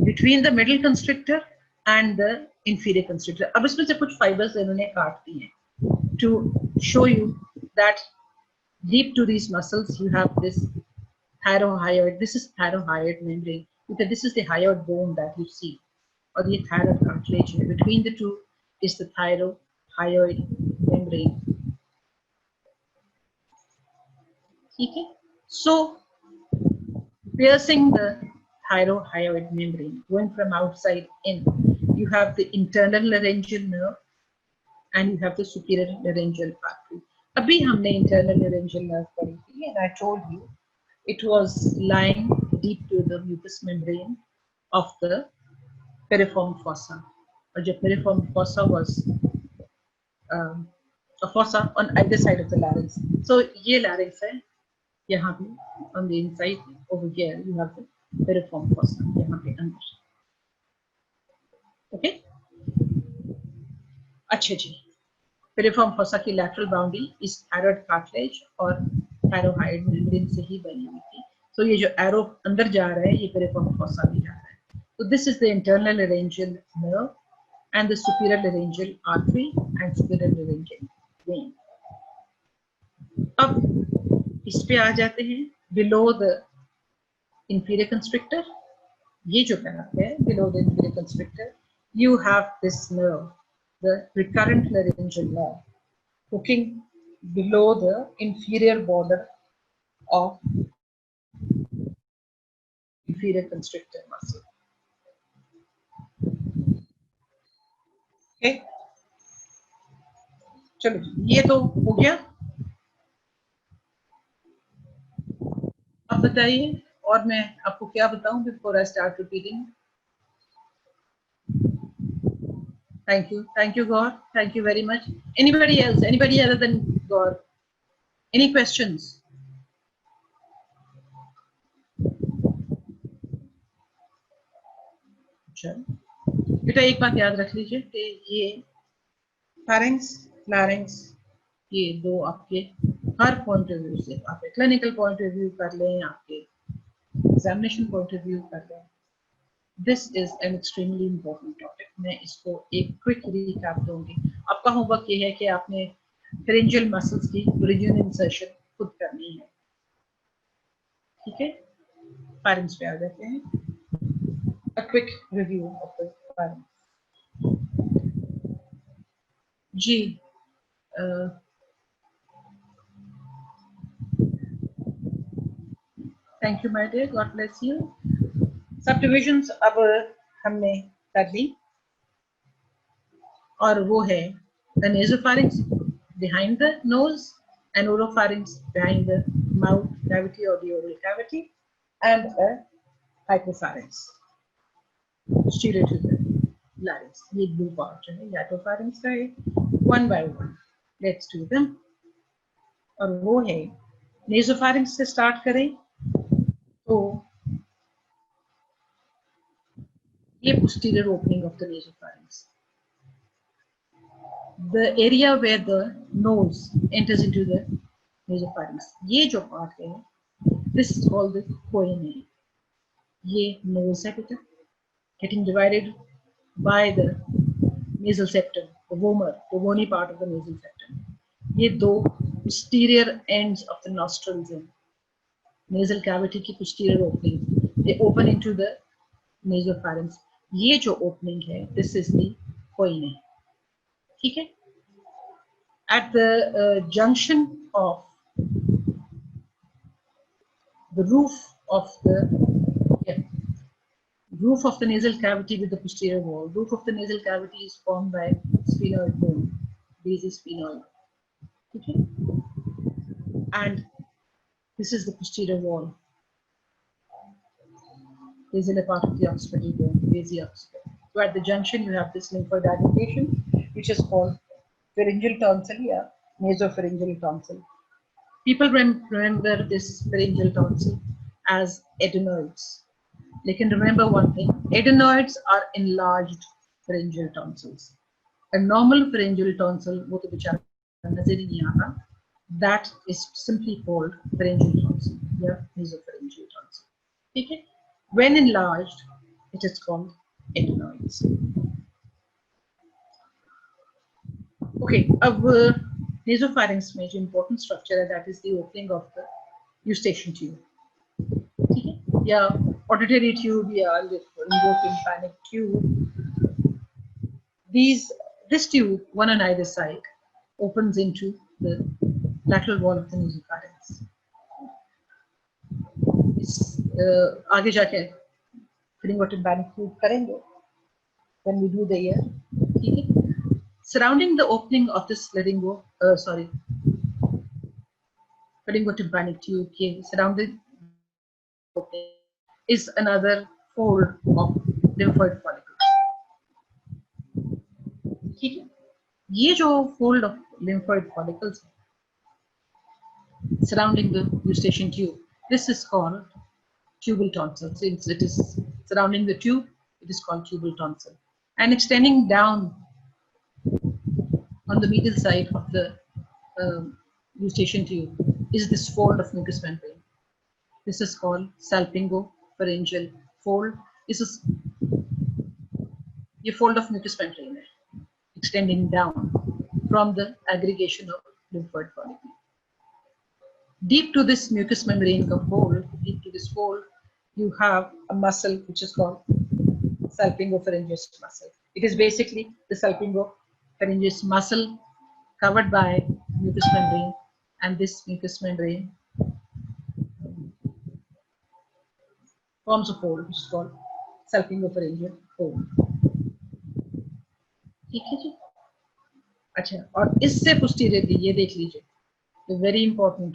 between the middle constrictor and the inferior constrictor. अब इसमें से कुछ fibers इन्होंने काट दी हैं to show you that deep to these muscles you have this thyrohyoid. This is thyrohyoid membrane because this is the hyoid bone that you see, और ये thyroid cartilage है. Between the two is the thyrohyoid membrane. ठीक है? So piercing the thyrohyoid membrane, going from outside in, you have the internal laryngeal nerve and you have the superior laryngeal artery. अभी हमने internal laryngeal nerve पढ़ी थी, and I told you it was lying deep to the mucous membrane of the piriform fossa. और जो piriform fossa was a fossa on either side of the larynx. So ये larynx है, यहाँ पे on the inside over here you have the piriform fossa यहाँ पे अंदर. Okay? अच्छा जी, piriform fossa की lateral boundary इस thyroid cartilage और thyrohyoid membrane से ही बनी हुई थी. So ये जो arrow अंदर जा रहा है ये piriform fossa में जा रहा है. So this is the internal laryngeal nerve and the superior laryngeal artery and superior laryngeal vein. अब इस पे आ जाते हैं below the inferior constrictor. ये जो gap है below the inferior constrictor, you have this nerve, the recurrent laryngeal nerve, hooking below the inferior border of inferior constrictor muscle. Okay, चलो ये तो हो गया. अब बताइए और मैं आपको क्या बताऊं before I start repeating. Thank you Gaur, thank you very much. Anybody else, anybody other than Gaur, any questions? बेटा एक बात याद रख लीजिए कि ये pharynx, larynx, ये दो आपके हर पॉइंट ऑफ व्यू से, आप क्लिनिकल पॉइंट ऑफ व्यू कर लें, आपके एग्जामिनेशन पॉइंट ऑफ व्यू कर लें, this is an extremely important topic. मैं इसको एक क्विक रिकैप दूंगी. आपका होमवर्क ये है कि आपने फेरेंजियल मसल्स की ओरिजिन इंसर्शन खुद करनी है, ठीक है। फारिंक्स पे आ जाते हैं, a quick review of the pharynx. जी thank you my dear, god bless you. सब डिविजन्स अब हमने कर ली, और वो है the nasopharynx behind the nose and oropharynx behind the mouth cavity or the oral cavity, and a hypopharynx posterior to the larynx. ये blue part जो है hypopharynx का है। one by one let's do them, और वो है nasopharynx से start करें तो ये posterior opening of the nasopharynx, the area where the nose enters into the nasopharynx, ये जो part है this is called the choana. ये nose है बेटा, getting divided by the nasal septum, the vomer, the bony part of the nasal septum. ये दो posterior ends of the nostrils हैं, nasal cavity की posterior opening, they open into the nasopharynx. ये जो opening है this is the choana, ठीक है। At the junction of the roof of the nasal cavity with the posterior wall. Roof of the nasal cavity is formed by sphenoid bone, base sphenoid. Okay? And this is the posterior wall. This is a part of the occipital bone, base occipit. So at the junction you have this lymphoid aggregation, which is called pharyngeal tonsil, yeah, nasopharyngeal tonsil. People remember this pharyngeal tonsil as adenoids. They can remember one thing, adenoids are enlarged pharyngeal tonsils. A normal pharyngeal tonsil, वो तो बेचारा नजर ही नहीं आता, that is simply called pharyngeal tonsil, या nasopharyngeal tonsil, ठीक है। When enlarged, it is called adenoids. Okay, अब nasopharynx में जो important structure है, that is the opening of the eustachian tube, ठीक है, या auditory tube या lymphotympanic tube. This tube, one on either side, opens into the lateral wall of the nasopharynx. आगे जाके pharyngotympanic tube करेंगे when we do the ear, ठीक है। Surrounding the opening of this pharyngotympanic tube, surrounding is another fold of lymphoid follicles, ठीक है। ये जो fold of lymphoid follicles surrounding the eustachian tube, this is called tubal tonsil. Since it is surrounding the tube, it is called tubal tonsil. And extending down on the medial side of the eustachian tube is this fold of mucous membrane. This is called salpingopharyngeal fold. This is a fold of mucous membrane extending down from the aggregation of lymphoid follicle. Deep to this mucous membrane fold, deep to this fold, you have a muscle which is called salpingopharyngeus muscle. It is basically the salpingopharyngeus muscle covered by mucous membrane, and this mucous membrane forms a fold which is called salpingopharyngeal fold. ठीक है जी। अच्छा, और इससे posteriorly ये देख लीजिए, तो very important,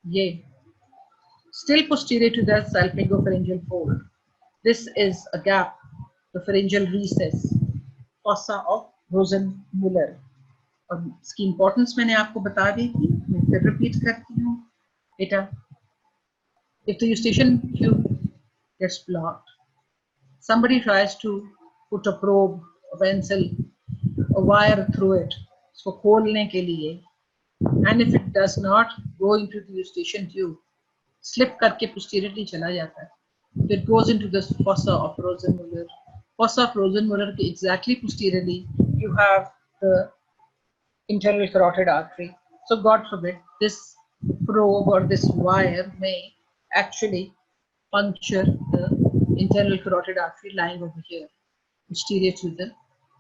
ये still posterior to the salpingopharyngeal fold, this is a gap, the pharyngeal recess, fossa of Rosenmuller. और इसकी इंपॉर्टेंस मैंने आपको बता दी थी, मैं फिर रिपीट करती हूँ बेटा। If the eustachian tube gets blocked, somebody tries to put a probe, a pencil, a wire through it, इसको खोलने के लिए, and if it does not go into the eustachian tube, slip करके posteriorly चला जाता है, it goes into the fossa of Rosenmuller. Fossa of Rosenmuller के exactly posteriorly you have the internal carotid artery. So God forbid, this probe or this wire may actually puncture the internal carotid artery lying over here, posterior to the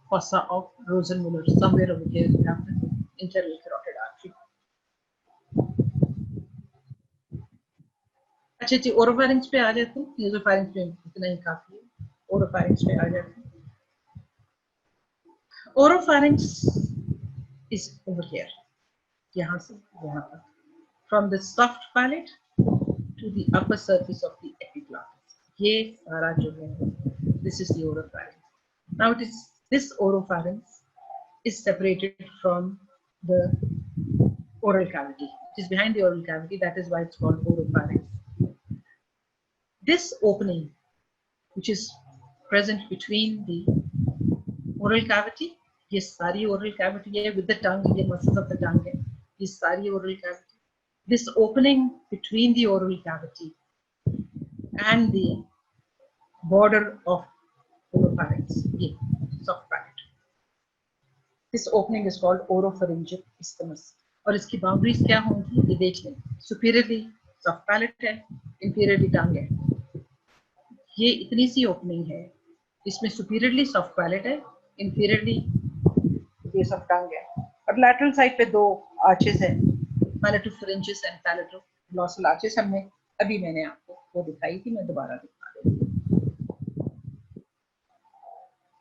fossa of Rosenmuller. Somewhere over here you have the internal carotid artery. अच्छा जी, ओरोफैरिंक्स पे आ जाते हैं. नेसोफैरिंक्स पे इतना ही काफी है. ओरोफैरिंक्स पे आ जाते हैं. Oropharynx is over here. यहाँ से यहाँ तक. From the soft palate to the upper surface of the epiglottis. ये सारा जो है, this is the oropharynx. Now it is this oropharynx is separated from the oral cavity. It is behind the oral cavity. That is why it's called oropharynx. This opening, which is present between the oral cavity, ये सारी oral cavity है with the tongue, ये muscles of the tongue है, ये सारी oral cavity. This opening between the oral cavity and the border of oropharynx, ये soft palate. This opening is called oropharyngeal isthmus. और इसकी boundaries क्या होंगी ये देख लें. Superiorly soft palate है, inferiorly tongue है. ये इतनी सी opening है. इसमें superiorly soft palate है, inferiorly base of tongue है. और lateral side पे दो arches हैं, palatopharyngeus and palatoglossal arches. हमने अभी मैंने आपको वो दिखाई थी, मैं दोबारा दिखा देती हूँ.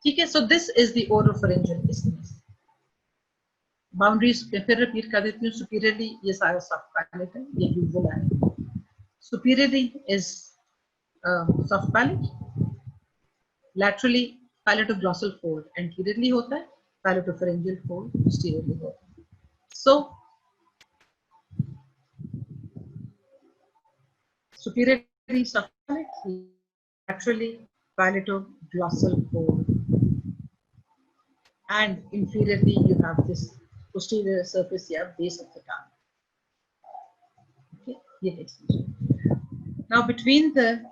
ठीक है. So this is the oropharyngeal isthmus. Boundaries पे फिर repeat कर देती हूँ. Superiorly ये सारा soft palate है, ये usual है. Superiorly is soft palate. Laterally palatoglossal fold anteriorly होता है, palatopharyngeal fold posteriorly होता है. So superiorly soft palate, laterally palatoglossal fold, and inferiorly you have this posterior surface या base of the tongue. Okay, ये देख लीजिए. Now between the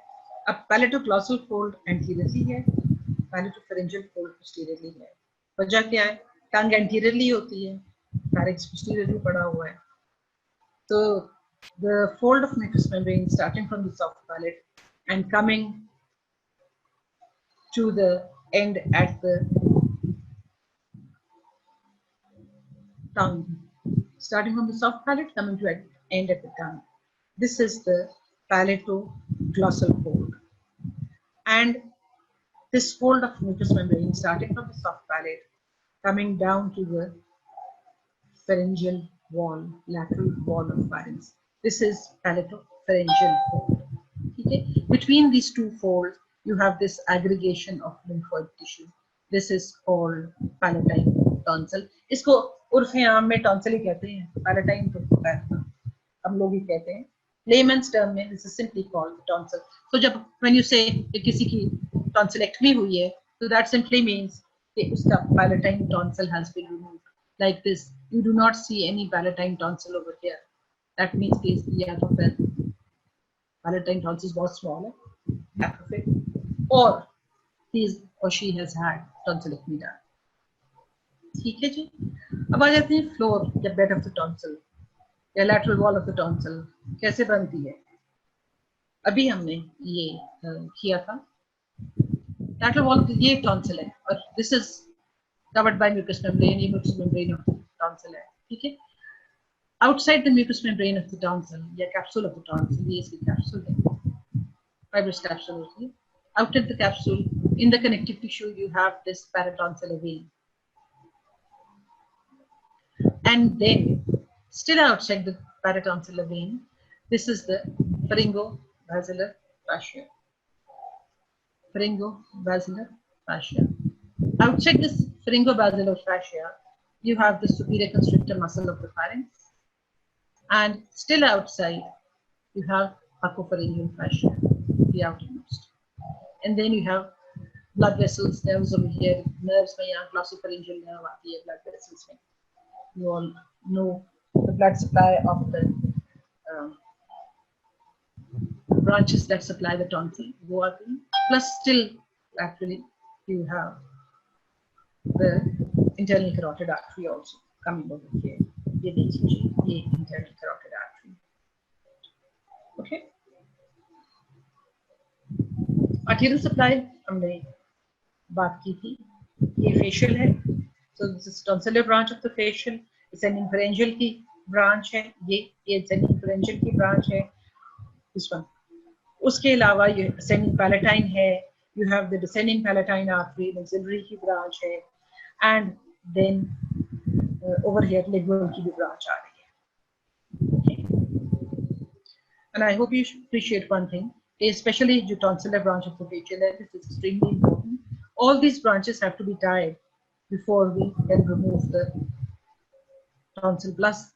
palatoglossal fold anteriorly है, palatopharyngeal fold posteriorly है. वजह क्या है? Tongue anteriorly होती है, pharynx posteriorly पड़ा हुआ है. So the fold of mucous membrane starting from the soft palate and coming to the end at the tongue, starting from the soft palate coming to end at the tongue. This is the palatoglossal fold. And this fold of mucous membrane starting from the soft palate coming down to the pharyngeal wall, lateral wall of pharynx. This is palatopharyngeal fold. Okay? Between these two folds, you have this aggregation of lymphoid tissue. This is called palatine tonsil. इसको उर्फ़े आम में tonsil ही कहते हैं. Palatine तो होता है, हम लोग ही कहते हैं. Layman's term में this is simply called tonsil. So जब when you say कि किसी की tonsillectomy हुई है, so that simply means कि उसका palatine tonsil has been removed. Like this, you do not see any palatine tonsil over here. That means कि या तो फिर palatine tonsil बहुत small है, atrophic, or he or she has had tonsillectomy done. ठीक है जी. अब आ जाते हैं floor या bed of the tonsil या lateral wall of the tonsil कैसे बनती है. अभी हमने ये किया था. Lateral wall of ये tonsil है और this is covered by mucous membrane. ये mucous membrane of the tonsil है. ठीक है. Outside the mucous membrane of the tonsil या capsule of the tonsil, ये इसकी capsule है, fibrous capsule होती है. Outside the capsule, in the connective tissue, you have this paratonsillar vein. And then, still outside the paratonsillar vein, this is the pharyngobasilar fascia. Pharyngobasilar fascia. Outside this pharyngobasilar fascia, you have the superior constrictor muscle of the pharynx. And still outside, you have buccopharyngeal fascia, the outermost. And then you have blood vessels, nerves over here, nerves में यहाँ glossopharyngeal nerve आती है blood vessels में. You all know the blood supply of the branches that supply the tonsil go up in. Plus still actually you have the internal carotid artery also coming over here. ये देख लीजिए, ये internal carotid artery. Okay. Arterial supply हमने बात की थी. ये facial है. So this is tonsillar branch of the facial. Ascending pharyngeal की branch है. ये ascending pharyngeal की branch है. This one. उसके अलावा ये ascending palatine है. You have the descending palatine artery, maxillary की branch है, and then over here lingual की भी branch आ रही है. Okay. And I hope you should appreciate one thing, especially the tonsillar branch of the facial. This is extremely important. All these branches have to be tied before we can remove the tonsil. Plus,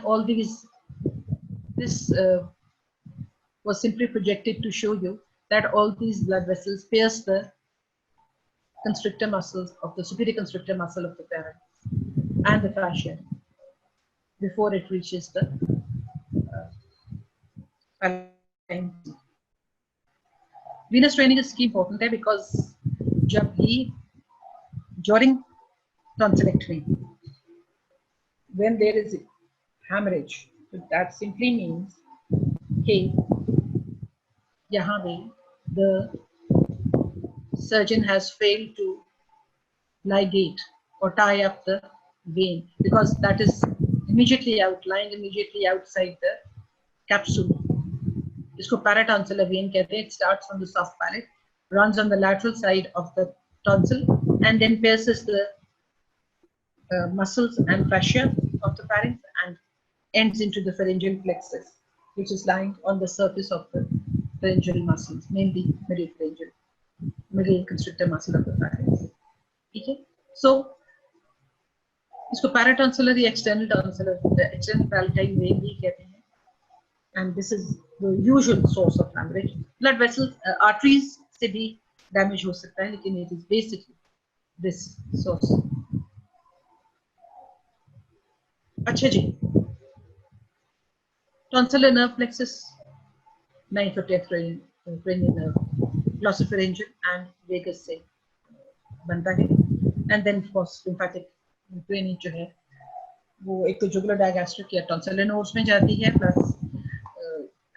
all these, this was simply projected to show you that all these blood vessels pierce the constrictor muscles of the superior constrictor muscle of the pharynx and the fascia before it reaches the venous training is key important है because during tonsillectomy, when there is hemorrhage, that simply means कि यहाँ पे the surgeon has failed to ligate or tie up the vein because that is immediately lying immediately outside the capsule. इसको paratonsillar vein कहते हैं. It starts from the soft palate, runs on the lateral side of the tonsil, and then pierces the muscles and fascia of the pharynx and ends into the pharyngeal plexus, which is lying on the surface of the pharyngeal muscles, mainly middle constrictor muscle of the pharynx. Okay, so इसको paratonsillar या external tonsillar, the external palatine vein भी कहते हैं, and this is the usual source of hemorrhage. Blood vessels, arteries से भी damage हो सकता है, लेकिन it is basically this source. अच्छा जी, tonsillar nerve plexus, 9th or 10th cranial nerve, glossopharyngeal and vagus से बनता है, and then of course lymphatic drainage जो है वो एक तो jugular digastric या tonsillar nodes में जाती है, plus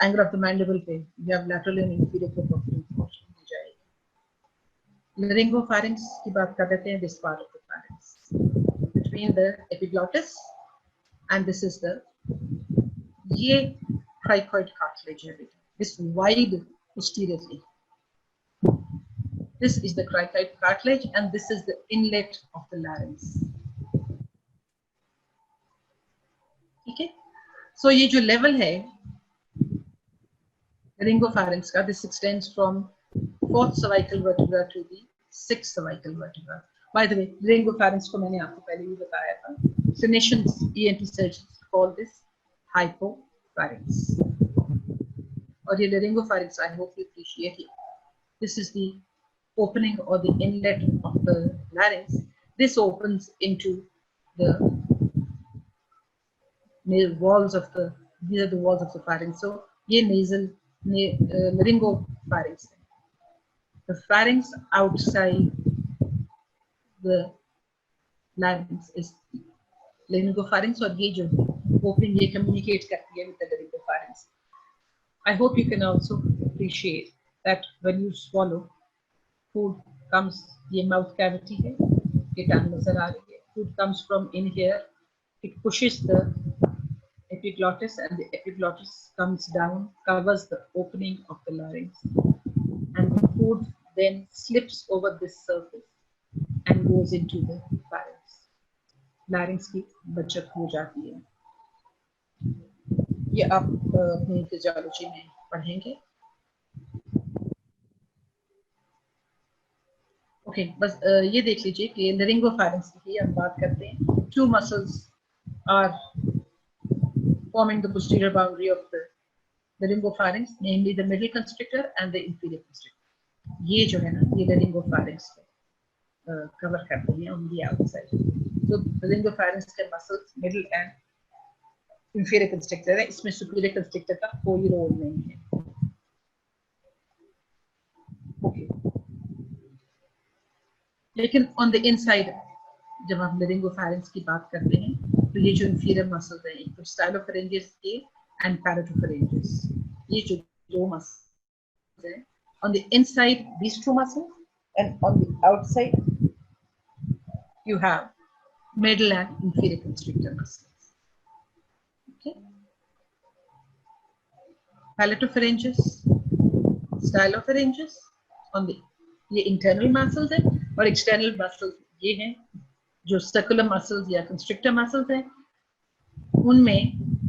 angle of the mandible पे या lateral and inferior proportion में जाएगी. Laryngopharynx की बात कर लेते हैं. This part of the pharynx between the epiglottis and this is the ये cricoid cartilage है बेटा. This wide posteriorly. This is the cricoid cartilage and this is the inlet of the larynx. Okay, so ये जो level है laryngopharynx का, this extends from 4th cervical vertebra to the 6th cervical vertebra. By the way, laryngopharynx को मैंने आपको पहले भी बताया था. Clinicians, ENT surgeons call this hypopharynx. और ये laryngopharynx, I hope you appreciate it. This is the opening or the inlet of the larynx. This opens into the walls of the, these are the walls of the pharynx. So ये nasal laryngopharynx. The pharynx outside the larynx is laryngopharynx और ये जो opening ये communicate करती है with the laryngopharynx. I hope you can also appreciate that when you swallow, food comes, ये mouth cavity है, ये tongue नजर आ रही है. Food comes from in here, it pushes the epiglottis and the epiglottis comes down, covers the opening of the larynx, and the food then slips over this surface and goes into the pharynx. Larynx की बचत हो जाती है. ये आप अपनी physiology में पढ़ेंगे. ओके, बस ये देख लीजिए कि laryngopharynx की हम बात करते हैं. Two muscles are forming the posterior boundary of the laryngopharynx, namely the middle constrictor and the inferior constrictor. ये जो है ना, ये laryngopharynx को cover करते हैं on the outside. So laryngopharynx के muscles middle and inferior constrictor है, इसमें superior constrictor का कोई रोल नहीं है. Okay. लेकिन on the inside जब हम laryngopharynx की बात करते हैं तो ये जो inferior muscles हैं, एक तो stylopharyngeus के and paratopharyngeus, ये जो दो muscles हैं, on the inside these two muscles and on the outside you have middle and inferior constrictor muscles. Okay, palatopharyngeus, stylopharyngeus on the, ये internal muscles हैं और external muscles ये हैं जो circular muscles या constrictor muscles हैं, उनमें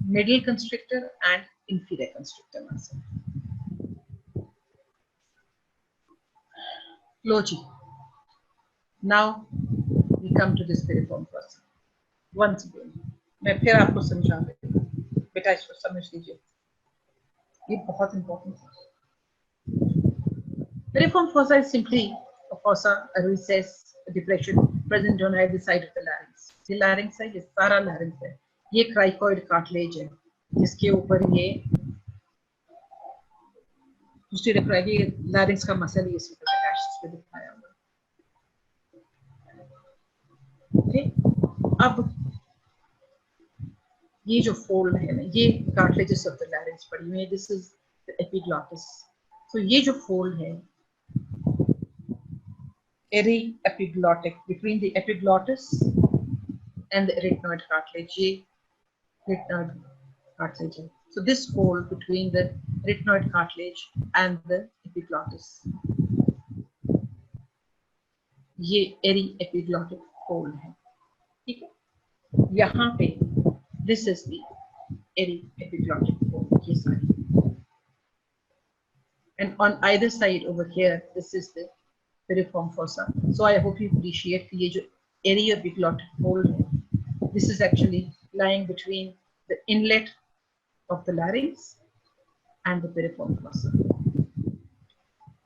middle constrictor and inferior constrictor muscle. Logi. Now we come to this piriform fossa. Once again, मैं फिर आपको समझा देती हूँ, बेटा इसको समझ लीजिए, ये बहुत important है. Piriform fossa is simply a fossa, a recess, a depression present on either side of the larynx. ये larynx है, ये सारा larynx है. ये cricoid cartilage है, जिसके ऊपर ये दूसरी रखवाएगी, ये larynx का मसल ये इसमें attached पे दिखाया हुआ. Okay, अब ये जो fold है ना, ये cartilages of the larynx पड़ी हुई है. This is the epiglottis. So ये जो fold है, epiglottic, between the epiglottis and the arytenoid cartilage, ये arytenoid cartilage. So this fold between the arytenoid cartilage and the epiglottis, ये epiglottic fold है, ठीक है. यहाँ पे this is the epiglottic fold, ये सारी, and on either side over here this is the piriform fossa. So I hope you appreciate कि ये जो epiglottic fold है, this is actually lying between the inlet of the larynx and the piriform fossa.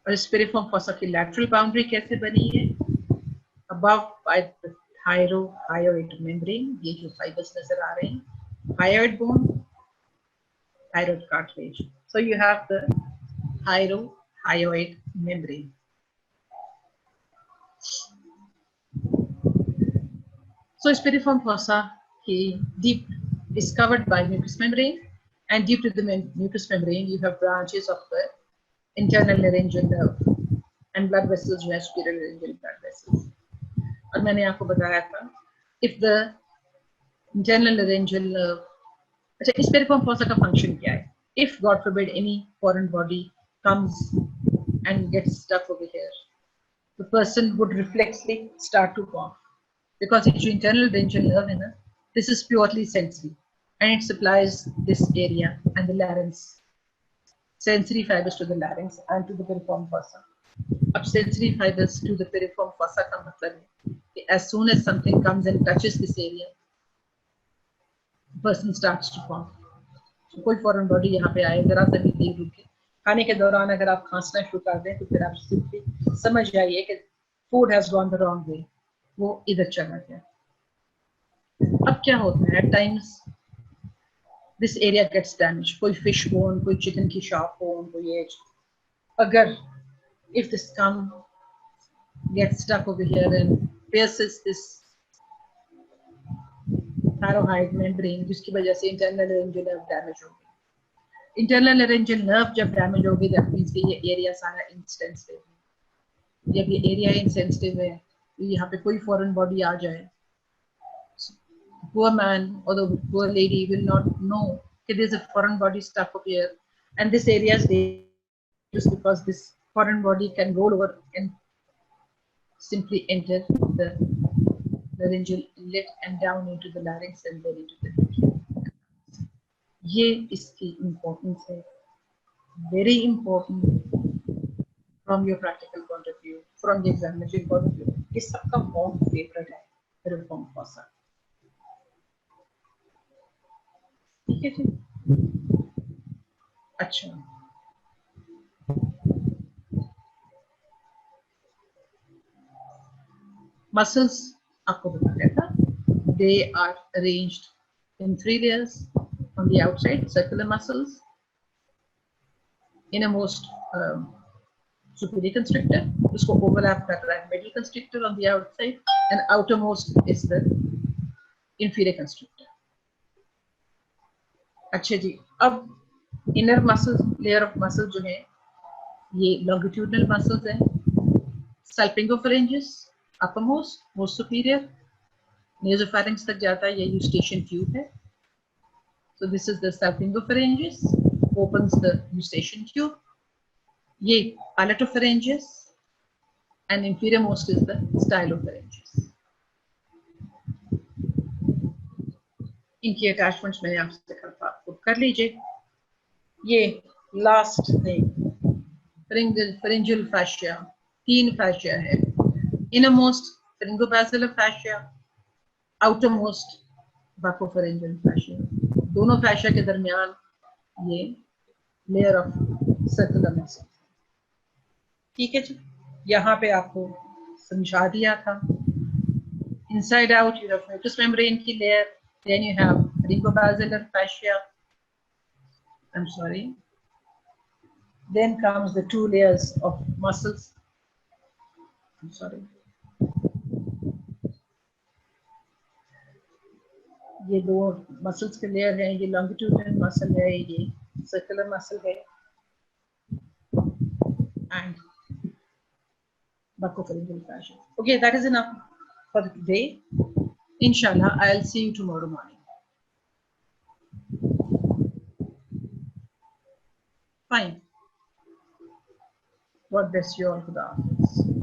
और इस piriform fossa की lateral boundary कैसे बनी है? Above by the thyroid membrane, ये जो fibers नजर आ रहे हैं, thyroid bone, thyroid cartilage. So you have the thyroid membrane. So its piriform fossa deep is covered by mucous membrane, and deep to the mucous membrane you have branches of the internal laryngeal nerve and blood vessels, जो है superior laryngeal blood vessels. और मैंने आपको बताया था, if the internal laryngeal nerve, अच्छा इस piriform fossa का function क्या है? If God forbid any foreign body comes and gets stuck over here, the person would reflexively start to cough, because it's internal laryngeal nerve, है, this is purely sensory, and it supplies this area and the larynx, sensory fibers to the larynx and to the piriform fossa. Ab sensory fibers to the piriform fossa का मतलब है कि as soon as something comes and touches this area, the person starts to cough. So कोई foreign body यहाँ पे आए, जरा सा भी देर रुके, खाने के दौरान अगर आप खांसना शुरू कर दें तो फिर आप simply समझ जाइए कि food has gone the wrong way, वो इधर चला गया. अब क्या होता है, at times this area gets damaged, कोई fish bone, कोई chicken की sharp bone, कोई edge, अगर if the scum gets stuck over here and pierces this thyroid membrane, जिसकी वजह से internal laryngeal nerve damage होगी. Internal laryngeal nerve जब damage होगी, that means कि ये area सारा insensitive है. जब ये area insensitive है, तो यहाँ पे कोई foreign body आ जाए, poor man or the poor lady will not know that there's a foreign body stuck up here, and this area is dangerous because this foreign body can roll over and simply enter the laryngeal inlet and down into the larynx and then into the larynx. ये इसकी importance है, very important from your practical point of view, from the examination point of view. ये सबका बहुत favorite है piriform fossa. ठीक है जी. अच्छा, muscles आपको बताया था, they are arranged in 3 layers. On the outside, circular muscles, innermost superior constrictor, उसको overlap कर रहा है middle constrictor on the outside, and outermost is the inferior constrictor. अच्छा जी, अब inner muscles, layer of muscles जो है ये longitudinal muscles हैं. Salpingopharyngeus uppermost, most superior, nasopharynx तक जाता है, ये eustachian tube है. So this is the salpingopharyngeus, opens the eustachian tube. ये palatopharyngeus, and inferior most is the stylopharyngeus. इनकी अटैचमेंट्स मैंने आपसे कहा, आपको कर लीजिए. ये last thing pharyngeal fascia, 3 fascia है. Innermost pharyngobasilar fascia, outermost buccopharyngeal fascia. दोनों fascia के दरमियान ये लेयर ऑफ सर्कुलर मसल. ठीक है जी, यहाँ पे आपको समझा दिया था. Inside out, you have mucous membrane की layer, then you have pharyngobasilar fascia. I'm sorry. Then comes the 2 layers of muscles. I'm sorry. ये 2 मसल्स के लेयर हैं, ये longitudinal मसल है, ये सर्कुलर मसल है, and buccopharyngeal fascia. Okay, that is enough for today. Inshallah, I'll see you tomorrow morning. Fine. God bless you all. Khuda Hafiz.